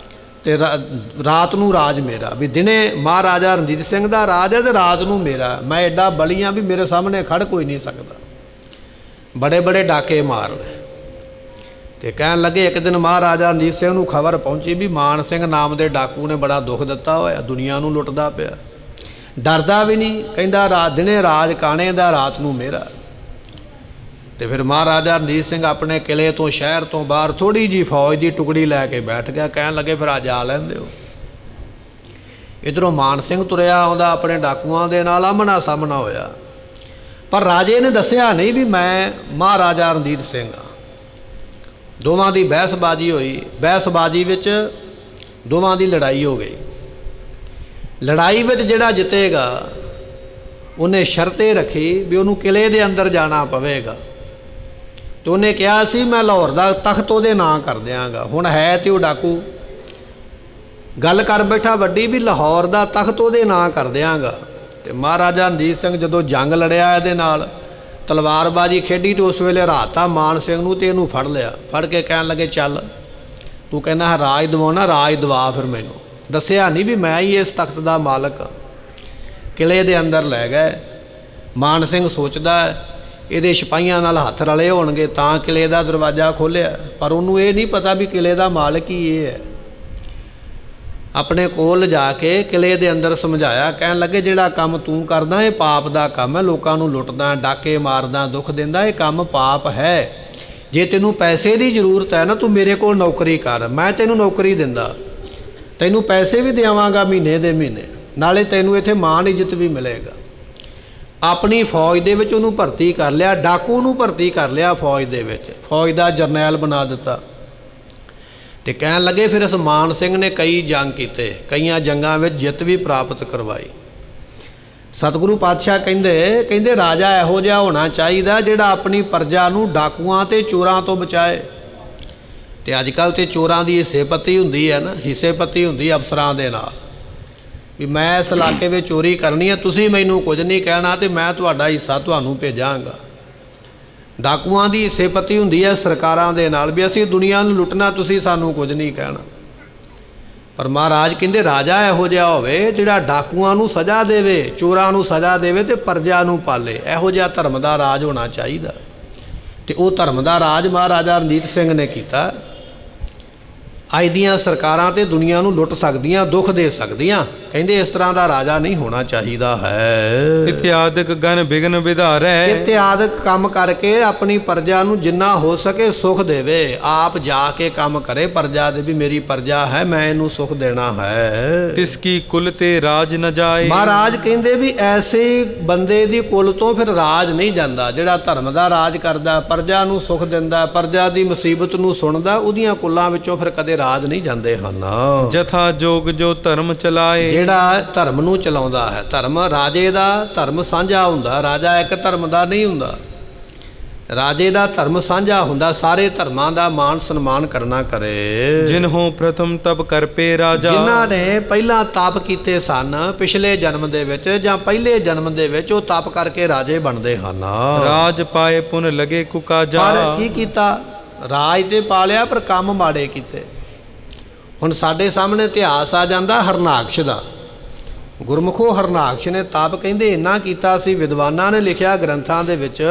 A: ਤੇ ਰਾਤ ਨੂੰ ਰਾਜ ਮੇਰਾ। ਵੀ ਦਿਨੇ ਮਹਾਰਾਜਾ ਰਣਜੀਤ ਸਿੰਘ ਦਾ ਰਾਜ ਹੈ ਤੇ ਰਾਤ ਨੂੰ ਮੇਰਾ। ਮੈਂ ਐਡਾ ਬਲੀਆਂ ਵੀ ਮੇਰੇ ਸਾਹਮਣੇ ਖੜ ਕੋਈ ਨਹੀਂ ਸਕਦਾ। ਬੜੇ ਬੜੇ ਡਾਕੇ ਮਾਰਨੇ। ਤੇ ਕਹਿਣ ਲੱਗੇ ਇੱਕ ਦਿਨ ਮਹਾਰਾਜਾ ਰਣਜੀਤ ਸਿੰਘ ਨੂੰ ਖਬਰ ਪਹੁੰਚੀ ਵੀ ਮਾਨ ਸਿੰਘ ਨਾਮ ਦੇ ਡਾਕੂ ਨੇ ਬੜਾ ਦੁੱਖ ਦਿੱਤਾ ਹੋਇਆ, ਦੁਨੀਆ ਨੂੰ ਲੁੱਟਦਾ ਪਿਆ। ਡਰਦਾ ਵੀ ਨਹੀਂ, ਕਹਿੰਦਾ ਦਿਨੇ ਰਾਜ ਕਾਣੇ ਦਾ, ਰਾਤ ਨੂੰ ਮੇਰਾ। ਤੇ ਫਿਰ ਮਹਾਰਾਜਾ ਰਣਜੀਤ ਸਿੰਘ ਆਪਣੇ ਕਿਲੇ ਤੋਂ, ਸ਼ਹਿਰ ਤੋਂ ਬਾਹਰ ਥੋੜ੍ਹੀ ਜਿਹੀ ਫੌਜ ਦੀ ਟੁਕੜੀ ਲੈ ਕੇ ਬੈਠ ਗਿਆ। ਕਹਿਣ ਲੱਗੇ ਫਿਰ ਅੱਜ ਆ ਲੈਣ ਦਿਓ। ਇੱਧਰੋਂ ਮਾਨ ਸਿੰਘ ਤੁਰਿਆ ਆਉਂਦਾ ਆਪਣੇ ਡਾਕੂਆਂ ਦੇ ਨਾਲ, ਆਮਣਾ ਸਾਹਮਣਾ ਹੋਇਆ। ਪਰ ਰਾਜੇ ਨੇ ਦੱਸਿਆ ਨਹੀਂ ਵੀ ਮੈਂ ਮਹਾਰਾਜਾ ਰਣਜੀਤ ਸਿੰਘ ਹਾਂ। ਦੋਵਾਂ ਦੀ ਬਹਿਸਬਾਜ਼ੀ ਹੋਈ। ਬਹਿਸਬਾਜ਼ੀ ਵਿੱਚ ਦੋਵਾਂ ਦੀ ਲੜਾਈ ਹੋ ਗਈ। ਲੜਾਈ ਵਿੱਚ ਜਿਹੜਾ ਜਿੱਤੇਗਾ ਉਹਨੇ ਸ਼ਰਤੇ ਰੱਖੀ ਵੀ ਉਹਨੂੰ ਕਿਲੇ ਦੇ ਅੰਦਰ ਜਾਣਾ ਪਵੇਗਾ। ਤੇ ਉਹਨੇ ਕਿਹਾ ਸੀ ਮੈਂ ਲਾਹੌਰ ਦਾ ਤਖਤ ਉਹਦੇ ਨਾਂ ਕਰ ਦਿਆਂਗਾ। ਹੁਣ ਹੈ ਤੇ ਉਹ ਡਾਕੂ ਗੱਲ ਕਰ ਬੈਠਾ ਵੱਡੀ ਵੀ ਲਾਹੌਰ ਦਾ ਤਖਤ ਉਹਦੇ ਨਾਂ ਕਰ ਦਿਆਂਗਾ। ਤੇ ਮਹਾਰਾਜਾ ਰਣਜੀਤ ਸਿੰਘ ਜਦੋਂ ਜੰਗ ਲੜਿਆ ਇਹਦੇ ਨਾਲ, ਤਲਵਾਰਬਾਜ਼ੀ ਖੇਡੀ, ਤੇ ਉਸ ਵੇਲੇ ਰਾਤਾ ਮਾਨ ਸਿੰਘ ਨੂੰ ਤੇ ਇਹਨੂੰ ਫੜ ਲਿਆ। ਫੜ ਕੇ ਕਹਿਣ ਲੱਗੇ ਚੱਲ ਤੂੰ ਕਹਿੰਦਾ ਰਾਜ ਦਿਵਾਉਣਾ, ਰਾਜ ਦਿਵਾ ਫਿਰ ਮੈਨੂੰ। ਦੱਸਿਆ ਨਹੀਂ ਵੀ ਮੈਂ ਹੀ ਇਸ ਤਖਤ ਦਾ ਮਾਲਕ ਹਾਂ। ਕਿਲੇ ਦੇ ਅੰਦਰ ਲੈ ਗਏ। ਮਾਨ ਸਿੰਘ ਸੋਚਦਾ ਇਹਦੇ ਸਿਪਾਹੀਆਂ ਨਾਲ ਹੱਥ ਰਲੇ ਹੋਣਗੇ ਤਾਂ ਕਿਲੇ ਦਾ ਦਰਵਾਜ਼ਾ ਖੋਲ੍ਹਿਆ, ਪਰ ਉਹਨੂੰ ਇਹ ਨਹੀਂ ਪਤਾ ਵੀ ਕਿਲੇ ਦਾ ਮਾਲਕ ਹੀ ਇਹ ਹੈ। ਆਪਣੇ ਕੋਲ ਜਾ ਕੇ ਕਿਲੇ ਦੇ ਅੰਦਰ ਸਮਝਾਇਆ। ਕਹਿਣ ਲੱਗੇ ਜਿਹੜਾ ਕੰਮ ਤੂੰ ਕਰਦਾ ਇਹ ਪਾਪ ਦਾ ਕੰਮ ਹੈ। ਲੋਕਾਂ ਨੂੰ ਲੁੱਟਦਾ, ਡਾਕੇ ਮਾਰਦਾ, ਦੁੱਖ ਦਿੰਦਾ, ਇਹ ਕੰਮ ਪਾਪ ਹੈ। ਜੇ ਤੈਨੂੰ ਪੈਸੇ ਦੀ ਜ਼ਰੂਰਤ ਹੈ ਨਾ, ਤੂੰ ਮੇਰੇ ਕੋਲ ਨੌਕਰੀ ਕਰ, ਮੈਂ ਤੈਨੂੰ ਨੌਕਰੀ ਦਿੰਦਾ, ਤੈਨੂੰ ਪੈਸੇ ਵੀ ਦੇਵਾਂਗਾ ਮਹੀਨੇ ਦੇ ਮਹੀਨੇ, ਨਾਲੇ ਤੈਨੂੰ ਇੱਥੇ ਮਾਣ ਇੱਜ਼ਤ ਵੀ ਮਿਲੇਗਾ। ਆਪਣੀ ਫੌਜ ਦੇ ਵਿੱਚ ਉਹਨੂੰ ਭਰਤੀ ਕਰ ਲਿਆ। ਡਾਕੂ ਨੂੰ ਭਰਤੀ ਕਰ ਲਿਆ ਫੌਜ ਦੇ ਵਿੱਚ, ਫੌਜ ਦਾ ਜਰਨੈਲ ਬਣਾ ਦਿੱਤਾ। ਤੇ ਕਹਿਣ ਲੱਗੇ ਫਿਰ ਇਸ ਮਾਨ ਸਿੰਘ ਨੇ ਕਈ ਜੰਗ ਕੀਤੇ, ਕਈਆਂ ਜੰਗਾਂ ਵਿੱਚ ਜਿੱਤ ਵੀ ਪ੍ਰਾਪਤ ਕਰਵਾਈ। ਸਤਿਗੁਰੂ ਪਾਤਸ਼ਾਹ ਕਹਿੰਦੇ ਰਾਜਾ ਇਹੋ ਜਿਹਾ ਹੋਣਾ ਚਾਹੀਦਾ ਜਿਹੜਾ ਆਪਣੀ ਪ੍ਰਜਾ ਨੂੰ ਡਾਕੂਆਂ ਤੇ ਚੋਰਾਂ ਤੋਂ ਬਚਾਏ। ਤੇ ਅੱਜ ਕੱਲ੍ਹ ਤੇ ਚੋਰਾਂ ਦੀ ਹਿੱਸੇਪੱਤੀ ਹੁੰਦੀ ਹੈ ਨਾ, ਹਿੱਸੇਪੱਤੀ ਹੁੰਦੀ ਅਫਸਰਾਂ ਦੇ ਨਾਲ ਵੀ ਮੈਂ ਇਸ ਇਲਾਕੇ ਵਿੱਚ ਚੋਰੀ ਕਰਨੀ ਹੈ, ਤੁਸੀਂ ਮੈਨੂੰ ਕੁਝ ਨਹੀਂ ਕਹਿਣਾ ਤੇ ਮੈਂ ਤੁਹਾਡਾ ਹਿੱਸਾ ਤੁਹਾਨੂੰ ਭੇਜਾਂਗਾ। ਡਾਕੂਆਂ ਦੀ ਹਿੱਸੇਪੱਤੀ ਹੁੰਦੀ ਹੈ ਸਰਕਾਰਾਂ ਦੇ ਨਾਲ ਵੀ ਅਸੀਂ ਦੁਨੀਆ ਨੂੰ ਲੁੱਟਣਾ, ਤੁਸੀਂ ਸਾਨੂੰ ਕੁਝ ਨਹੀਂ ਕਹਿਣਾ। ਪਰ ਮਹਾਰਾਜ ਕਹਿੰਦੇ ਰਾਜਾ ਇਹੋ ਜਿਹਾ ਹੋਵੇ ਜਿਹੜਾ ਡਾਕੂਆਂ ਨੂੰ ਸਜ਼ਾ ਦੇਵੇ, ਚੋਰਾਂ ਨੂੰ ਸਜ਼ਾ ਦੇਵੇ ਤੇ ਪ੍ਰਜਾ ਨੂੰ ਪਾਲੇ। ਇਹੋ ਜਿਹਾ ਧਰਮ ਦਾ ਰਾਜ ਹੋਣਾ ਚਾਹੀਦਾ। ਤੇ ਉਹ ਧਰਮ ਦਾ ਰਾਜ ਮਹਾਰਾਜਾ ਰਣਜੀਤ ਸਿੰਘ ਨੇ ਕੀਤਾ। ਅੱਜ ਦੀਆਂ ਸਰਕਾਰਾਂ ਤੇ ਦੁਨੀਆ ਨੂੰ ਲੁੱਟ ਸਕਦੀਆਂ, ਦੁੱਖ ਦੇ ਸਕਦੀਆਂ। ਕਹਿੰਦੇ ਇਸ ਤਰ੍ਹਾਂ ਦਾ ਰਾਜਾ ਨਹੀਂ ਹੋਣਾ ਚਾਹੀਦਾ ਹੈ।
B: ਇਤਿਆਦਿਕ ਗਨ ਬਿਗਨ ਵਿਧਾਰੈ।
A: ਇਤਿਆਦਿਕ ਕੰਮ ਕਰਕੇ ਆਪਣੀ ਪ੍ਰਜਾ ਨੂੰ ਜਿੰਨਾ ਹੋ ਸਕੇ ਸੁੱਖ ਦੇਵੇ। ਆਪ ਜਾ ਕੇ ਕੰਮ ਕਰੇ ਪ੍ਰਜਾ ਦੇ ਵੀ ਮੇਰੀ ਪ੍ਰਜਾ ਹੈ, ਮੈਂ ਇਹਨੂੰ ਸੁੱਖ ਦੇਣਾ ਹੈ।
B: ਤਿਸ ਕੀ ਕੁਲ ਤੇ ਰਾਜ ਨ ਜਾਏ।
A: ਮਹਾਰਾਜ ਕਹਿੰਦੇ ਵੀ ਐਸੇ ਬੰਦੇ ਦੀ ਕੁਲ ਤੋਂ ਫਿਰ ਰਾਜ ਨਹੀਂ ਜਾਂਦਾ ਜਿਹੜਾ ਧਰਮ ਦਾ ਰਾਜ ਕਰਦਾ, ਪ੍ਰਜਾ ਨੂੰ ਸੁੱਖ ਦਿੰਦਾ, ਪ੍ਰਜਾ ਦੀ ਮੁਸੀਬਤ ਨੂੰ ਸੁਣਦਾ, ਉਹਦੀਆਂ ਕੁਲਾਂ ਵਿੱਚੋਂ ਫਿਰ ਕਦੇ ਰਾਜ ਨਹੀਂ ਜਾਂਦੇ ਹਨ।
B: ਜਥਾ ਜੋਗ ਜੋ ਧਰਮ ਚਲਾਏ।
A: ਜਿਹੜਾ ਧਰਮ ਨੂੰ ਚਲਾਉਂਦਾ ਹੈ, ਧਰਮ ਰਾਜੇ ਦਾ ਧਰਮ ਸਾਂਝਾ ਹੁੰਦਾ, ਰਾਜਾ ਇੱਕ ਧਰਮ ਦਾ ਨਹੀਂ ਹੁੰਦਾ। ਰਾਜੇ ਦਾ ਧਰਮ ਸਾਂਝਾ ਹੁੰਦਾ, ਸਾਰੇ ਧਰਮਾਂ ਦਾ ਮਾਣ ਸਨਮਾਨ ਕਰਨਾ ਕਰੇ।
B: ਜਿਨਹੋਂ ਪ੍ਰਥਮ ਤਪ ਕਰਪੇ ਰਾਜਾ। ਜਿਨ੍ਹਾਂ
A: ਨੇ ਪਹਿਲਾਂ ਤਪ ਕੀਤੇ ਸਨ ਪਿਛਲੇ ਜਨਮ ਦੇ ਵਿੱਚ ਜਾਂ ਪਹਿਲੇ ਜਨਮ ਦੇ ਵਿੱਚ, ਉਹ ਤਪ ਕਰਕੇ ਰਾਜੇ ਬਣਦੇ ਹਨ।
B: ਰਾਜ ਪਾਏ ਪੁਨ ਲਗੇ ਕੁਕਾਜਾ।
A: ਪਰ ਕੀ ਕੀਤਾ? ਰਾਜ ਤੇ ਪਾਲਿਆ ਪਰ ਕੰਮ ਮਾੜੇ ਕੀਤੇ। ਹੁਣ ਸਾਡੇ ਸਾਹਮਣੇ ਇਤਿਹਾਸ ਆ ਜਾਂਦਾ ਹਰਨਾਕਸ਼ ਦਾ। ਗੁਰਮੁਖੋ ਹਰਨਾਕਸ਼ ਨੇ ਤਪ ਕਹਿੰਦੇ ਇੰਨਾ ਕੀਤਾ ਸੀ, ਵਿਦਵਾਨਾਂ ਨੇ ਲਿਖਿਆ ਗ੍ਰੰਥਾਂ ਦੇ ਵਿੱਚ,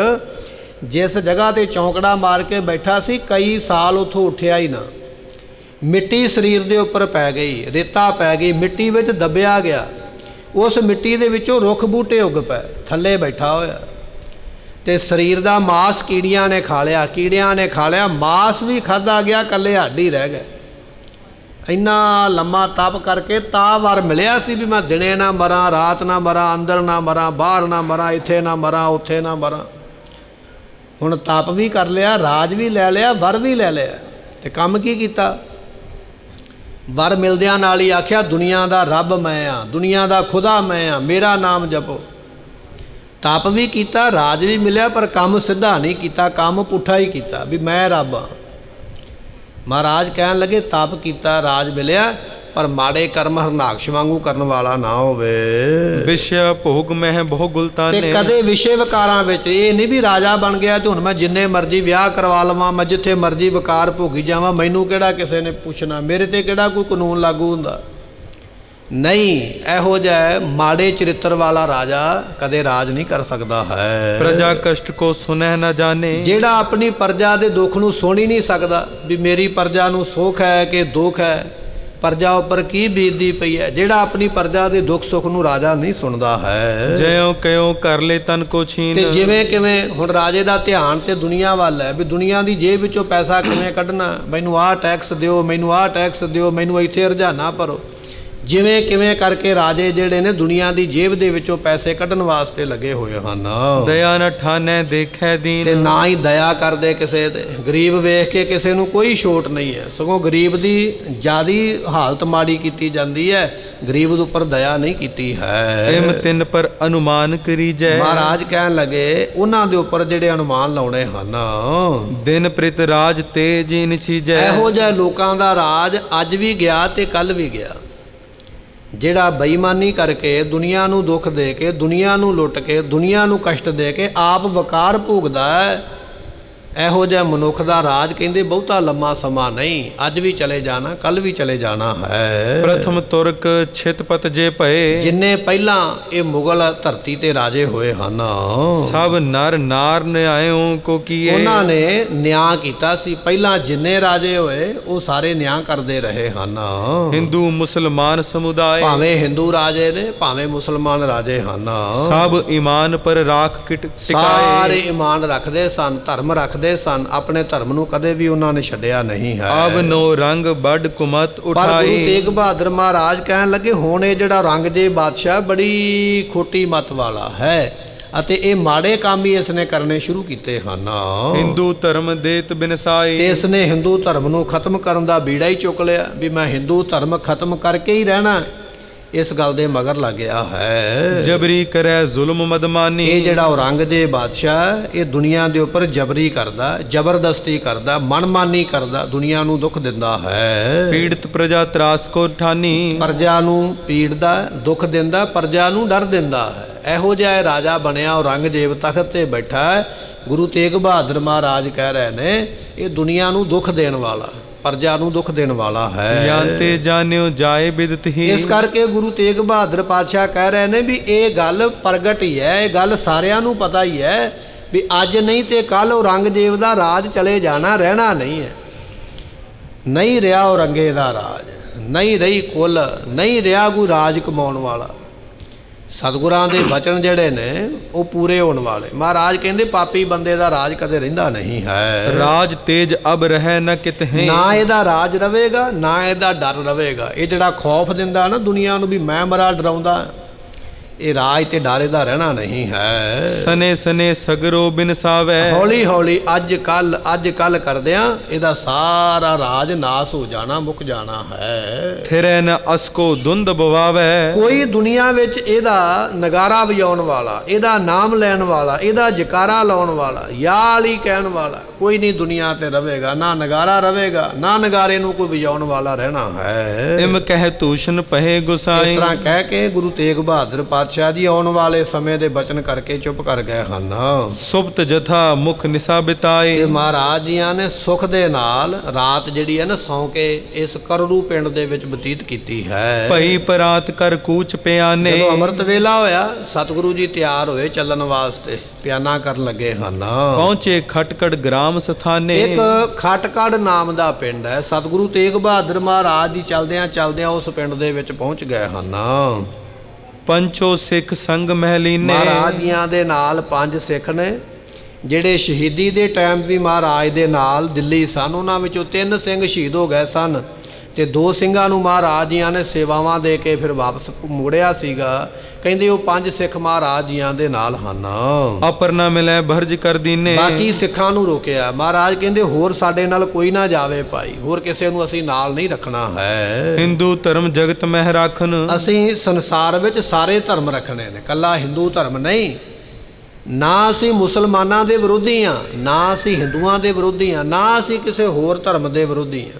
A: ਜਿਸ ਜਗ੍ਹਾ ਤੇ ਚੌਂਕੜਾ ਮਾਰ ਕੇ ਬੈਠਾ ਸੀ ਕਈ ਸਾਲ ਉੱਥੋਂ ਉੱਠਿਆ ਹੀ ਨਾ। ਮਿੱਟੀ ਸਰੀਰ ਦੇ ਉੱਪਰ ਪੈ ਗਈ, ਰੇਤਾ ਪੈ ਗਈ, ਮਿੱਟੀ ਵਿੱਚ ਦੱਬਿਆ ਗਿਆ। ਉਸ ਮਿੱਟੀ ਦੇ ਵਿੱਚੋਂ ਰੁੱਖ ਬੂਟੇ ਉੱਗ ਪਏ, ਥੱਲੇ ਬੈਠਾ ਹੋਇਆ। ਤੇ ਸਰੀਰ ਦਾ ਮਾਸ ਕੀੜੀਆਂ ਨੇ ਖਾ ਲਿਆ, ਕੀੜਿਆਂ ਨੇ ਖਾ ਲਿਆ, ਮਾਸ ਵੀ ਖਾਧਾ ਗਿਆ, ਇਕੱਲੇ ਹੱਡ ਹੀ ਰਹਿ ਗਏ। ਇੰਨਾ ਲੰਮਾ ਤਪ ਕਰਕੇ ਤਾਂ ਵਾਰ ਮਿਲਿਆ ਸੀ ਵੀ ਮੈਂ ਦਿਨੇ ਨਾ ਮਰਾਂ, ਰਾਤ ਨਾ ਮਰਾਂ, ਅੰਦਰ ਨਾ ਮਰਾਂ, ਬਾਹਰ ਨਾ ਮਰਾਂ, ਇੱਥੇ ਨਾ ਮਰਾਂ, ਉੱਥੇ ਨਾ ਮਰਾਂ। ਹੁਣ ਤਪ ਵੀ ਕਰ ਲਿਆ, ਰਾਜ ਵੀ ਲੈ ਲਿਆ, ਵਰ ਵੀ ਲੈ ਲਿਆ, ਤੇ ਕੰਮ ਕੀ ਕੀਤਾ? ਵਰ ਮਿਲਦਿਆਂ ਨਾਲ ਹੀ ਆਖਿਆ ਦੁਨੀਆ ਦਾ ਰੱਬ ਮੈਂ ਆ, ਦੁਨੀਆ ਦਾ ਖੁਦਾ ਮੈਂ ਆ, ਮੇਰਾ ਨਾਮ ਜਪੋ। ਤਪ ਵੀ ਕੀਤਾ, ਰਾਜ ਵੀ ਮਿਲਿਆ, ਪਰ ਕੰਮ ਸਿੱਧਾ ਨਹੀਂ ਕੀਤਾ, ਕੰਮ ਪੁੱਠਾ ਹੀ ਕੀਤਾ ਵੀ ਮੈਂ ਰੱਬ ਆ। ਮਹਾਰਾਜ ਕਹਿਣ ਲੱਗੇ ਤਪ ਕੀਤਾ, ਰਾਜ ਮਿਲਿਆ, ਪਰ ਮਾੜੇ ਕਰਮ ਹਰਨਾਕਸ਼ ਵਾਂਗੂ ਕਰਨ ਵਾਲਾ ਨਾ ਹੋਵੇ।
B: ਵਿਸ਼ੇ ਭੋਗ ਮਹਿ ਬਹੁ
A: ਤੇ
B: ਗੁਲਤਾਨੇ।
A: ਕਦੇ ਵਿਸ਼ੇ ਵਿਕਾਰਾਂ ਵਿੱਚ ਇਹ ਨਹੀਂ ਵੀ ਰਾਜਾ ਬਣ ਗਿਆ ਤੇ ਹੁਣ ਮੈਂ ਜਿੰਨੇ ਮਰਜ਼ੀ ਵਿਆਹ ਕਰਵਾ ਲਵਾਂ, ਮੈਂ ਜਿੱਥੇ ਮਰਜ਼ੀ ਵਿਕਾਰ ਭੋਗੀ ਜਾਵਾਂ, ਮੈਨੂੰ ਕਿਹੜਾ ਕਿਸੇ ਨੇ ਪੁੱਛਣਾ, ਮੇਰੇ ਤੇ ਕਿਹੜਾ ਕੋਈ ਕਾਨੂੰਨ ਲਾਗੂ ਹੁੰਦਾ। ਨਹੀਂ, ਇਹੋ ਜਿਹਾ ਮਾੜੇ ਚਰਿੱਤਰ ਵਾਲਾ ਰਾਜਾ ਕਦੇ ਰਾਜ ਨਹੀਂ ਕਰ ਸਕਦਾ ਹੈ।
B: ਪ੍ਰਜਾ ਕਸ਼ਟ ਕੋ ਸੁਨਹਿ ਨਾ ਜਾਣੇ।
A: ਜਿਹੜਾ ਆਪਣੀ ਪ੍ਰਜਾ ਦੇ ਦੁੱਖ ਨੂੰ ਸੁਣ ਹੀ ਨਹੀਂ ਸਕਦਾ ਵੀ ਮੇਰੀ ਪ੍ਰਜਾ ਨੂੰ ਸੁੱਖ ਹੈ ਕਿ ਦੁੱਖ ਹੈ, ਪ੍ਰਜਾ ਉੱਪਰ ਕੀ ਬੀਤਦੀ ਪਈ ਹੈ, ਜਿਹੜਾ ਆਪਣੀ ਪ੍ਰਜਾ ਦੇ ਦੁੱਖ ਸੁੱਖ ਨੂੰ ਰਾਜਾ ਨਹੀਂ ਸੁਣਦਾ ਹੈ।
B: ਜਿਉ ਕਿਉ ਕਰ ਲੈ ਤਨ ਕੋ ਛੀਨ।
A: ਤੇ ਜਿਵੇਂ ਕਿਵੇਂ ਹੁਣ ਰਾਜੇ ਦਾ ਧਿਆਨ ਤੇ ਦੁਨੀਆ ਵੱਲ ਹੈ ਵੀ ਦੁਨੀਆ ਦੀ ਜੇਬ ਵਿੱਚੋਂ ਪੈਸਾ ਕਿਵੇਂ ਕੱਢਣਾ, ਮੈਨੂੰ ਆਹ ਟੈਕਸ ਦਿਓ, ਮੈਨੂੰ ਆਹ ਟੈਕਸ ਦਿਓ, ਮੈਨੂੰ ਇੱਥੇ ਰੁਝਾਨਾ ਭਰੋ। ਜਿਵੇਂ ਕਿਵੇਂ ਕਰਕੇ ਰਾਜੇ ਜਿਹੜੇ ਨੇ ਦੁਨੀਆ ਦੀ ਜੇਬ ਦੇ ਵਿੱਚੋਂ ਪੈਸੇ ਕੱਢਣ ਵਾਸਤੇ ਲੱਗੇ ਹੋਏ ਹਨ।
B: ਦਇਆ ਨ ਠਾਨੈ ਦੇਖੈ ਦੀਨ।
A: ਤੇ ਨਾ ਹੀ ਦਇਆ ਕਰਦੇ ਕਿਸੇ ਤੇ, ਗਰੀਬ ਵੇਖ ਕੇ ਕਿਸੇ ਨੂੰ ਕੋਈ ਛੋਟ ਨਹੀਂ ਹੈ, ਸਗੋਂ ਗਰੀਬ ਦੀ ਜ਼ਿਆਦੀ ਹਾਲਤ ਮਾੜੀ ਕੀਤੀ ਜਾਂਦੀ ਹੈ, ਗਰੀਬ ਦੇ ਉੱਪਰ ਦਇਆ ਨਹੀਂ ਕੀਤੀ ਹੈ।
B: ਇਮ ਤਿੰਨ ਪਰ ਅਨੁਮਾਨ ਕਰੀਜੈ।
A: ਮਹਾਰਾਜ ਕਹਿਣ ਲੱਗੇ ਉਹਨਾਂ ਦੇ ਉੱਪਰ ਜਿਹੜੇ ਅਨੁਮਾਨ ਲਾਉਣੇ ਹਨ।
B: ਦਿਨ ਪ੍ਰਿਤ ਰਾਜ ਤੇਜ ਨਿਛੀਜੈ।
A: ਇਹੋ ਜਿਹੇ ਲੋਕਾਂ ਦਾ ਰਾਜ ਅੱਜ ਵੀ ਗਿਆ ਤੇ ਕੱਲ ਵੀ ਗਿਆ। ਜਿਹੜਾ ਬੇਈਮਾਨੀ ਕਰਕੇ ਦੁਨੀਆ ਨੂੰ ਦੁੱਖ ਦੇ ਕੇ, ਦੁਨੀਆ ਨੂੰ ਲੁੱਟ ਕੇ, ਦੁਨੀਆ ਨੂੰ ਕਸ਼ਟ ਦੇ ਕੇ ਆਪ ਵਕਾਰ ਭੋਗਦਾ ਹੈ, ਇਹੋ ਜਿਹਾ ਮਨੁੱਖ ਦਾ ਰਾਜ ਕਹਿੰਦੇ ਬਹੁਤਾ ਲੰਮਾ ਸਮਾਂ ਨਹੀਂ, ਅੱਜ ਵੀ ਚਲੇ ਜਾਣਾ, ਕੱਲ ਵੀ ਚਲੇ ਜਾਣਾ ਹੈ।
B: ਪ੍ਰਥਮ ਤੁਰਕ ਛਿਤਪਤ ਜੇ ਭਏ।
A: ਜਿੰਨੇ ਪਹਿਲਾਂ ਇਹ ਮੁਗਲ ਧਰਤੀ ਤੇ ਰਾਜੇ ਹੋਏ ਹਨ,
B: ਸਭ ਨਰ ਨਾਰ ਨਿਆਇਓ ਕੋ ਕੀਏ।
A: ਉਹਨਾਂ ਨੇ ਨਿਆਂ ਕੀਤਾ ਸੀ। ਪਹਿਲਾਂ ਜਿੰਨੇ ਰਾਜੇ ਹੋਏ ਉਹ ਸਾਰੇ ਨਿਆਂ ਕਰਦੇ ਰਹੇ ਹਨ।
B: ਹਿੰਦੂ ਮੁਸਲਮਾਨ ਸਮੁਦਾਇ।
A: ਭਾਵੇਂ ਹਿੰਦੂ ਰਾਜੇ ਨੇ, ਭਾਵੇਂ ਮੁਸਲਮਾਨ ਰਾਜੇ ਹਨ,
B: ਸਭ ਈਮਾਨ ਪਰ ਰਾਖ ਟਿਕਾਏ।
A: ਸਾਰੇ ਈਮਾਨ ਰੱਖਦੇ ਸਨ, ਧਰਮ ਰੱਖਦੇ ਸਨ, ਆਪਣੇ ਧਰਮ ਨੂੰ ਕਦੇ ਵੀ ਉਹਨਾਂ ਨੇ ਛੱਡਿਆ ਨਹੀਂ ਹੈ।
B: ਅਬ ਨੋ ਰੰਗ ਬੜ ਕੁਮਤ
A: ਪਰ ਗੁਰੂ
B: ਉਠਾਈ।
A: ਤੇਗ ਬਹਾਦਰ ਮਹਾਰਾਜ ਕਹਿਣ ਲੱਗੇ ਹੁਣ ਇਹ ਜਿਹੜਾ ਔਰੰਗਜ਼ੇਬ ਬਾਦਸ਼ਾਹ ਬੜੀ ਖੋਟੀ ਮੱਤ ਵਾਲਾ ਹੈ ਅਤੇ ਇਹ ਮਾੜੇ ਕੰਮ ਹੀ ਇਸ ਨੇ ਕਰਨੇ ਸ਼ੁਰੂ ਕੀਤੇ ਹਨ।
B: ਹਿੰਦੂ ਧਰਮ ਦੇਤ ਬਿਨਸਾਈ।
A: ਤੇ ਇਸ ਨੇ ਹਿੰਦੂ ਧਰਮ ਨੂੰ ਖਤਮ ਕਰਨ ਦਾ ਬੀੜਾ ਹੀ ਚੁੱਕ ਲਿਆ ਵੀ ਮੈਂ ਹਿੰਦੂ ਧਰਮ ਖਤਮ ਕਰਕੇ ਹੀ ਰਹਿਣਾ, ਇਸ ਗੱਲ ਦੇ ਮਗਰ ਲੱਗਿਆ ਹੈ।
B: ਜਬਰੀ ਕਰੈ ਜ਼ੁਲਮ ਮਦਮਾਨੀ।
A: ਇਹ ਜਿਹੜਾ ਔਰੰਗਜ਼ੇਬ ਬਾਦਸ਼ਾਹ ਇਹ ਦੁਨੀਆ ਦੇ ਉੱਪਰ ਜਬਰੀ ਕਰਦਾ, ਜ਼ਬਰਦਸਤੀ ਕਰਦਾ, ਮਨਮਾਨੀ ਕਰਦਾ, ਦੁਨੀਆ ਨੂੰ ਦੁੱਖ ਦਿੰਦਾ ਹੈ।
B: ਪੀੜਤ ਪ੍ਰਜਾ ਤਰਾਸ ਕੋ ਠਾਨੀ।
A: ਪ੍ਰਜਾ ਨੂੰ ਪੀੜਦਾ, ਦੁੱਖ ਦਿੰਦਾ, ਪ੍ਰਜਾ ਨੂੰ ਡਰ ਦਿੰਦਾ ਹੈ। ਇਹੋ ਜਿਹਾ ਰਾਜਾ ਬਣਿਆ ਔਰੰਗਜ਼ੇਬ ਤਖਤ ਤੇ ਬੈਠਾ ਹੈ। ਗੁਰੂ ਤੇਗ ਬਹਾਦਰ ਮਹਾਰਾਜ ਕਹਿ ਰਹੇ ਨੇ ਇਹ ਦੁਨੀਆ ਨੂੰ ਦੁੱਖ ਦੇਣ ਵਾਲਾ, ਪ੍ਰਜਾ ਨੂੰ ਦੁੱਖ ਦੇਣ ਵਾਲਾ ਹੈ।
B: ਜਾਣਤੇ ਜਾਣਿਓ ਜਾਏ ਬਿਦਤ ਹੀ।
A: ਇਸ ਕਰਕੇ ਗੁਰੂ ਤੇਗ ਬਹਾਦਰ ਪਾਤਸ਼ਾਹ ਕਹਿ ਰਹੇ ਨੇ ਵੀ ਇਹ ਗੱਲ ਪ੍ਰਗਟ ਹੀ ਹੈ, ਇਹ ਗੱਲ ਸਾਰਿਆਂ ਨੂੰ ਪਤਾ ਹੀ ਹੈ ਵੀ ਅੱਜ ਨਹੀਂ ਤੇ ਕੱਲ ਔਰੰਗਜ਼ੇਬ ਦਾ ਰਾਜ ਚਲੇ ਜਾਣਾ, ਰਹਿਣਾ ਨਹੀਂ ਹੈ। ਨਹੀਂ ਰਿਹਾ ਔਰੰਗੇ ਦਾ ਰਾਜ, ਨਹੀਂ ਰਹੀ ਕੁੱਲ, ਨਹੀਂ ਰਿਹਾ ਕੋਈ ਰਾਜ ਕਮਾਉਣ ਵਾਲਾ। ਸਤਿਗੁਰਾਂ ਦੇ ਬਚਨ ਜਿਹੜੇ ਨੇ ਉਹ ਪੂਰੇ ਹੋਣ ਵਾਲੇ। ਮਹਾਰਾਜ ਕਹਿੰਦੇ ਪਾਪੀ ਬੰਦੇ ਦਾ ਰਾਜ ਕਦੇ ਰਹਿੰਦਾ ਨਹੀਂ ਹੈ।
B: ਰਾਜ ਤੇਜ ਅਬ ਰਹਿ ਨ ਕਿਤਹਿ।
A: ਨਾ ਇਹਦਾ ਰਾਜ ਰਵੇਗਾ, ਨਾ ਇਹਦਾ ਡਰ ਰਵੇਗਾ। ਇਹ ਜਿਹੜਾ ਖੌਫ ਦਿੰਦਾ ਨਾ ਦੁਨੀਆ ਨੂੰ ਵੀ ਮੈਂ ਮਰਾ ਡਰਾਉਂਦਾ, ਇਹ ਰਾਜ ਤੇ ਡਰ ਇਹਦਾ ਰਹਿਣਾ ਨਹੀਂ ਹੈ।
B: ਸਨੇ ਸਨੇ ਸਗਰੋ ਬਿਨਸਾਵੈ।
A: ਹੌਲੀ ਹੌਲੀ ਅੱਜ ਕੱਲ ਕਰਦਿਆਂ ਇਹਦਾ ਸਾਰਾ ਰਾਜ ਨਾਸ ਹੋ ਜਾਣਾ, ਮੁੱਕ ਜਾਣਾ ਹੈ।
B: ਥਿਰੈ ਨ ਅਸਕੋ ਧੁੰਦ ਬਵਾਵੈ।
A: ਕੋਈ ਦੁਨੀਆ ਵਿੱਚ ਇਹਦਾ ਨਗਾਰਾ ਵਜਾਉਣ ਵਾਲਾ, ਇਹਦਾ ਨਾਮ ਲੈਣ ਵਾਲਾ, ਇਹਦਾ ਜਕਾਰਾ ਲਾਉਣ ਵਾਲਾ, ਯਾਲੀ ਕਹਿਣ ਵਾਲਾ ਕੋਈ ਨਹੀਂ ਦੁਨੀਆ ਤੇ ਰਵੇਗਾ। ਨਾ ਨਗਾਰਾ ਰਵੇਗਾ, ਨਾ ਨਗਾਰੇ ਨੂੰ ਕੋਈ ਵਜਾਉਣ ਵਾਲਾ ਰਹਿਣਾ ਹੈ।
B: ਇਮ ਕਹਿ ਤੂਸ਼ਨ ਪਹੇ ਗੁਸਾਈ।
A: ਇਸ ਤਰ੍ਹਾਂ ਕਹਿ ਕੇ ਗੁਰੂ ਤੇਗ ਬਹਾਦਰ ਪਾਤਸ਼ਾਹ ਜੀ ਆਉਣ ਵਾਲੇ ਸਮੇਂ ਦੇ ਬਚਨ ਕਰਕੇ ਚੁੱਪ ਕਰ ਗਏ ਹਨ।
B: ਸੁਪਤ ਜਥਾ ਮੁਖ ਨਿਸਾ ਬਿਤਾਏ।
A: ਤੇ ਮਹਾਰਾਜ ਜੀਆਂ ਨੇ ਸੁਖ ਦੇ ਨਾਲ ਰਾਤ ਜਿਹੜੀ ਹੈ ਨਾ ਸੌਂ ਕੇ ਇਸ ਕਰੜੂ ਪਿੰਡ ਦੇ ਵਿੱਚ ਬਤੀਤ ਕੀਤੀ ਹੈ।
B: ਭਈ ਪਰਾਤ ਕਰ ਕੂਚ ਪਿਆਨੇ।
A: ਜਦੋਂ ਅੰਮ੍ਰਿਤ ਵੇਲਾ ਹੋਇਆ ਸਤਿਗੁਰੂ ਜੀ ਤਿਆਰ ਹੋਏ ਚੱਲਣ ਵਾਸਤੇ, ਪਿਆਨਾ ਕਰਨ ਲੱਗੇ ਹਨ।
B: ਪਹੁੰਚੇ ਖਟਕੜ ਗ੍ਰਾਮ ਸਥਾਨੇ।
A: ਇੱਕ ਖਟਕੜ ਨਾਮ ਦਾ ਪਿੰਡ ਹੈ। ਸਤਿਗੁਰੂ ਤੇਗ ਬਹਾਦਰ ਮਹਾਰਾਜ ਜੀ ਚਲਦਿਆਂ ਚਲਦਿਆਂ ਉਸ ਪਿੰਡ ਦੇ ਵਿੱਚ ਪਹੁੰਚ ਗਏ ਹਨ।
B: ਪੰਚੋ ਸਿੱਖ ਸੰਗ ਮਹਿਲੀਨੇ।
A: ਮਹਾਰਾਜ ਜੀਆਂ ਦੇ ਨਾਲ 5 ਸਿੱਖ ਨੇ ਜਿਹੜੇ ਸ਼ਹੀਦੀ ਦੇ ਟਾਈਮ ਵੀ ਮਹਾਰਾਜ ਦੇ ਨਾਲ ਦਿੱਲੀ ਸਨ। ਉਹਨਾਂ ਵਿੱਚੋਂ 3 ਸਿੰਘ ਸ਼ਹੀਦ ਹੋ ਗਏ ਸਨ ਤੇ 2 ਸਿੰਘਾਂ ਨੂੰ ਮਹਾਰਾਜ ਜੀਆਂ ਨੇ ਸੇਵਾਵਾਂ ਦੇ ਕੇ ਫਿਰ ਵਾਪਸ ਮੋੜਿਆ ਸੀਗਾ ਕਹਿੰਦੇ ਉਹ 5 ਸਿੱਖ ਮਹਾਰਾਜ ਜੀਆਂ ਦੇ ਨਾਲ ਹਨ।
B: ਅਪਰ ਨਾ ਮਿਲੈ ਭਰਜ ਕਰ ਦੀਨੇ।
A: ਬਾਕੀ ਸਿੱਖਾਂ ਨੂੰ ਰੋਕਿਆ। ਮਹਾਰਾਜ ਕਹਿੰਦੇ ਹੋਰ ਸਾਡੇ ਨਾਲ ਕੋਈ ਨਾ ਜਾਵੇ ਭਾਈ, ਹੋਰ ਕਿਸੇ ਨੂੰ ਅਸੀਂ ਨਾਲ ਨਹੀਂ ਰੱਖਣਾ ਹੈ।
B: ਹਿੰਦੂ ਧਰਮ ਜਗਤ ਮਹਿ ਰਾਖਨ।
A: ਅਸੀਂ ਸੰਸਾਰ ਵਿੱਚ ਸਾਰੇ ਧਰਮ ਰੱਖਣੇ ਨੇ, ਕੱਲਾ ਹਿੰਦੂ ਧਰਮ ਨਹੀਂ। ਨਾ ਅਸੀਂ ਮੁਸਲਮਾਨਾਂ ਦੇ ਵਿਰੋਧੀ ਹਾਂ, ਨਾ ਅਸੀਂ ਹਿੰਦੂਆਂ ਦੇ ਵਿਰੋਧੀ ਹਾਂ, ਨਾ ਅਸੀਂ ਕਿਸੇ ਹੋਰ ਧਰਮ ਦੇ ਵਿਰੋਧੀ ਹਾਂ।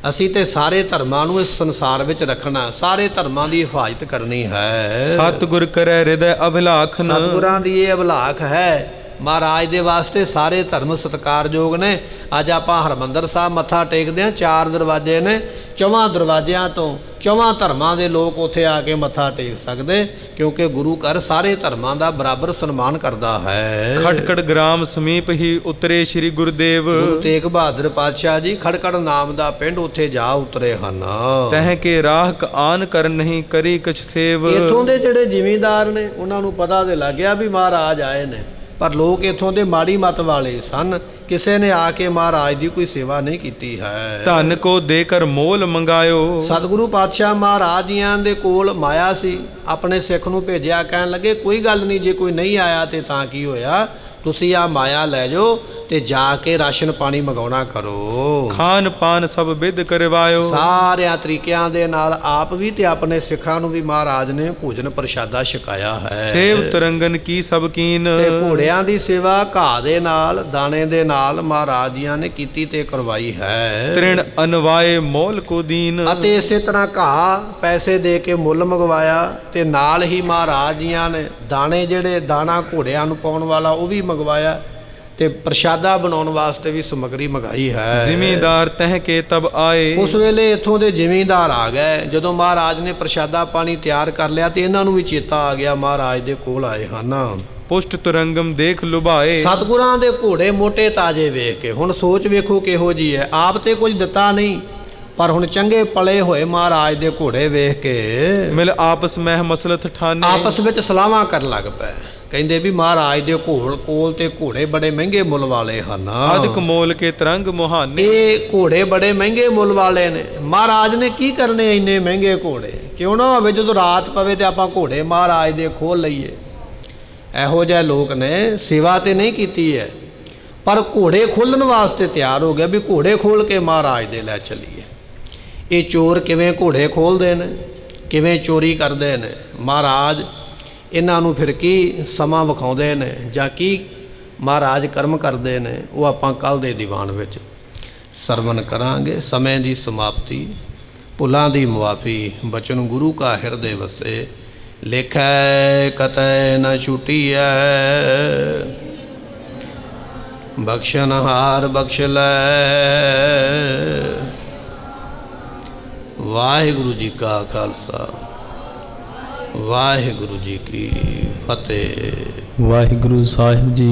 A: ਅਸੀਂ ਤੇ ਸਾਰੇ ਧਰਮਾਂ ਨੂੰ ਇਸ ਸੰਸਾਰ ਵਿੱਚ ਰੱਖਣਾ, ਸਾਰੇ ਧਰਮਾਂ ਦੀ ਹਿਫਾਜ਼ਤ ਕਰਨੀ ਹੈ।
B: ਸਤਿਗੁਰ ਕਰੈ ਹਿਰਦੈ ਅਭਿਲਾਖਨ।
A: ਸਤਿਗੁਰਾਂ ਦੀ ਇਹ ਅਭਿਲਾਖ ਹੈ। ਮਹਾਰਾਜ ਦੇ ਵਾਸਤੇ ਸਾਰੇ ਧਰਮ ਸਤਿਕਾਰਯੋਗ ਨੇ। ਅੱਜ ਆਪਾਂ ਹਰਿਮੰਦਰ ਸਾਹਿਬ ਮੱਥਾ ਟੇਕਦੇ ਹਾਂ, 4 ਦਰਵਾਜ਼ੇ ਨੇ, 4 ਦਰਵਾਜ਼ਿਆਂ ਤੋਂ 4 ਧਰਮਾਂ ਦੇ ਲੋਕ ਉੱਥੇ ਆ ਕੇ ਮੱਥਾ ਟੇਕ ਸਕਦੇ, ਕਿਉਂਕਿ ਗੁਰੂ ਘਰ ਸਾਰੇ ਧਰਮਾਂ ਦਾ ਬਰਾਬਰ ਸਨਮਾਨ ਕਰਦਾ ਹੈ।
B: ਖਟਕੜ ਗ੍ਰਾਮ ਸਮੀਪ ਹੀ ਉਤਰੇ ਸ੍ਰੀ ਗੁਰਦੇਵ।
A: ਗੁਰੂ ਤੇਗ ਬਹਾਦਰ ਪਾਤਸ਼ਾਹ ਜੀ ਖਟਕੜ ਨਾਮ ਦਾ ਪਿੰਡ ਉੱਥੇ ਜਾ ਉਤਰੇ ਹਨ।
B: ਤਹਿ ਕੇ ਰਾਹਕ ਆਨ ਕਰ ਨਹੀਂ ਕਰੀ ਕਛ ਸੇਵ।
A: ਇੱਥੋਂ ਦੇ ਜਿਹੜੇ ਜ਼ਿਮੀਂਦਾਰ ਨੇ ਉਹਨਾਂ ਨੂੰ ਪਤਾ ਤੇ ਲੱਗ ਗਿਆ ਵੀ ਮਹਾਰਾਜ ਆਏ ਨੇ, ਪਰ ਲੋਕ ਇੱਥੋਂ ਦੇ ਮਾੜੀ ਮੱਤ ਵਾਲੇ ਸਨ, ਕਿਸੇ ਨੇ ਆ ਕੇ ਮਹਾਰਾਜ ਦੀ ਕੋਈ ਸੇਵਾ ਨਹੀਂ ਕੀਤੀ ਹੈ।
B: ਧਨ ਕੋ ਦੇ ਕਰ ਮੋਲ ਮੰਗਾਇਓ।
A: ਸਤਿਗੁਰੂ ਪਾਤਸ਼ਾਹ ਮਹਾਰਾਜ ਜੀਆਂ ਦੇ ਕੋਲ ਮਾਇਆ ਸੀ, ਆਪਣੇ ਸਿੱਖ ਨੂੰ ਭੇਜਿਆ, ਕਹਿਣ ਲੱਗੇ ਕੋਈ ਗੱਲ ਨਹੀਂ, ਜੇ ਕੋਈ ਨਹੀਂ ਆਇਆ ਤੇ ਤਾਂ ਕੀ ਹੋਇਆ, ਤੁਸੀਂ ਆ ਮਾਇਆ ਲੈ ਜਾਓ ਤੇ ਜਾ ਕੇ ਰਾਸ਼ਨ ਪਾਣੀ ਮੰਗਾਉਣਾ ਕਰੋ।
B: ਖਾਨ ਪਾਨ ਸਭ ਵਿਧ ਕਰਵਾਇਓ।
A: ਸਾਰਿਆਂ ਤਰੀਕਿਆਂ ਦੇ ਨਾਲ ਆਪ ਵੀ ਤੇ ਆਪਣੇ ਸਿੱਖਾਂ ਨੂੰ ਵੀ ਮਹਾਰਾਜ ਨੇ ਭੋਜਨ ਪ੍ਰਸ਼ਾਦਾ ਛਕਾਇਆ ਹੈ।
B: ਸੇਵ ਤਰੰਗਨ ਕੀ ਸਭ ਕੀਨ।
A: ਤੇ ਘੋੜਿਆਂ ਦੀ ਸੇਵਾ ਘਾਹ ਦੇ ਨਾਲ, ਦਾਣੇ ਦੇ ਨਾਲ ਮਹਾਰਾਜ ਜੀਆਂ ਨੇ ਕੀਤੀ ਤੇ ਕਰਵਾਈ ਹੈ।
B: ਤ੍ਰਿਣ ਅਨਵਾਏ ਮੋਲ ਕੋ ਦੀਨ।
A: ਅਤੇ ਇਸੇ ਤਰ੍ਹਾਂ ਘਾਹ ਪੈਸੇ ਦੇ ਕੇ ਮੁੱਲ ਮੰਗਵਾਇਆ ਤੇ ਨਾਲ ਹੀ ਮਹਾਰਾਜ ਜੀਆਂ ਨੇ ਦਾਣੇ, ਜਿਹੜੇ ਦਾਣਾ ਘੋੜਿਆਂ ਨੂੰ ਪਾਉਣ ਵਾਲਾ, ਉਹ ਵੀ ਮੰਗਵਾਇਆ ਤੇ ਪ੍ਰਸ਼ਾਦਾ ਬਣਾਉਣ ਵਾਸਤੇ ਵੀ ਸਮੱਗਰੀ ਮੰਗਾਈ ਹੈ।
B: ਜ਼ਿਮੀਂਦਾਰ ਤਹਿ ਕੇ ਤਬ ਆਏ।
A: ਉਸ ਵੇਲੇ ਇੱਥੋਂ ਦੇ ਜ਼ਿਮੀਂਦਾਰ ਆ ਗਏ। ਜਦੋਂ ਮਹਾਰਾਜ ਨੇ ਪ੍ਰਸ਼ਾਦਾ ਪਾਣੀ ਤਿਆਰ ਕਰ ਲਿਆ ਤੇ ਇਹਨਾਂ ਨੂੰ ਵੀ ਚੇਤਾ ਆ ਗਿਆ, ਮਹਾਰਾਜ ਦੇ ਕੋਲ ਆਏ ਹਨ।
B: ਪੁਸ਼ਟ ਤੁਰੰਗਮ ਦੇਖ ਲੁਭਾਏ।
A: ਸਤਿਗੁਰਾਂ ਦੇ ਘੋੜੇ ਮੋਟੇ ਤਾਜੇ ਵੇਖ ਕੇ, ਹੁਣ ਸੋਚ ਵੇਖੋ ਕਿਹੋ ਜੀ ਹੈ। ਆਪ ਤੇ ਕੁਝ ਦਿੱਤਾ ਨਹੀਂ, ਪਰ ਹੁਣ ਚੰਗੇ ਪਲੇ ਹੋਏ ਮਹਾਰਾਜ ਦੇ ਘੋੜੇ ਵੇਖ ਕੇ
B: ਮਿਲ ਆਪਸ ਮਹਿ ਮਸਲਤ ਠਾਨੇ।
A: ਆਪਸ ਵਿੱਚ ਸਲਾਹਾਂ ਕਰਨ ਲੱਗ ਪਏ। ਕਹਿੰਦੇ ਵੀ ਮਹਾਰਾਜ ਦੇ ਕੋਲ ਤੇ ਘੋੜੇ ਬੜੇ ਮਹਿੰਗੇ ਮੁੱਲ ਵਾਲੇ ਹਨ।
B: ਅਧਿਕ ਮੋਲ ਕੇ ਤਰੰਗ ਮੁਹਾਨੇ।
A: ਇਹ ਘੋੜੇ ਬੜੇ ਮਹਿੰਗੇ ਮੁੱਲ ਵਾਲੇ ਨੇ। ਮਹਾਰਾਜ ਨੇ ਕੀ ਕਰਨੇ ਇੰਨੇ ਮਹਿੰਗੇ ਘੋੜੇ? ਕਿਉਂ ਨਾ ਹੋਵੇ ਜਦੋਂ ਰਾਤ ਪਵੇ ਤੇ ਆਪਾਂ ਘੋੜੇ ਮਹਾਰਾਜ ਦੇ ਖੋਲ ਲਈਏ। ਇਹੋ ਜਿਹੇ ਲੋਕ ਨੇ, ਸੇਵਾ ਤੇ ਨਹੀਂ ਕੀਤੀ ਹੈ, ਪਰ ਘੋੜੇ ਖੋਲਣ ਵਾਸਤੇ ਤਿਆਰ ਹੋ ਗਿਆ ਵੀ ਘੋੜੇ ਖੋਲ ਕੇ ਮਹਾਰਾਜ ਦੇ ਲੈ ਚੱਲੀਏ। ਇਹ ਚੋਰ ਕਿਵੇਂ ਘੋੜੇ ਖੋਲਦੇ ਨੇ, ਕਿਵੇਂ ਚੋਰੀ ਕਰਦੇ ਨੇ, ਮਹਾਰਾਜ ਇਹਨਾਂ ਨੂੰ ਫਿਰ ਕੀ ਸਮਾਂ ਵਿਖਾਉਂਦੇ ਨੇ ਜਾਂ ਕੀ ਮਹਾਰਾਜ ਕਰਮ ਕਰਦੇ ਨੇ, ਉਹ ਆਪਾਂ ਕੱਲ੍ਹ ਦੇ ਦੀਵਾਨ ਵਿੱਚ ਸਰਵਨ ਕਰਾਂਗੇ। ਸਮੇਂ ਦੀ ਸਮਾਪਤੀ, ਭੁੱਲਾਂ ਦੀ ਮੁਆਫੀ, ਬਚਨ ਗੁਰੂ ਕਾ ਹਿਰਦੇ ਵਸੇ, ਲਿਖੈ ਕਤੈ ਨ ਛੁਟੀਐ, ਬਖਸ਼ਨਹਾਰ ਬਖਸ਼ ਲੈ। ਵਾਹਿਗੁਰੂ ਜੀ ਕਾ ਖਾਲਸਾ, ਵਾਹਿਗੁਰੂ ਜੀ ਕੀ ਫਤਿਹ।
C: ਵਾਹਿਗੁਰੂ ਸਾਹਿਬ ਜੀ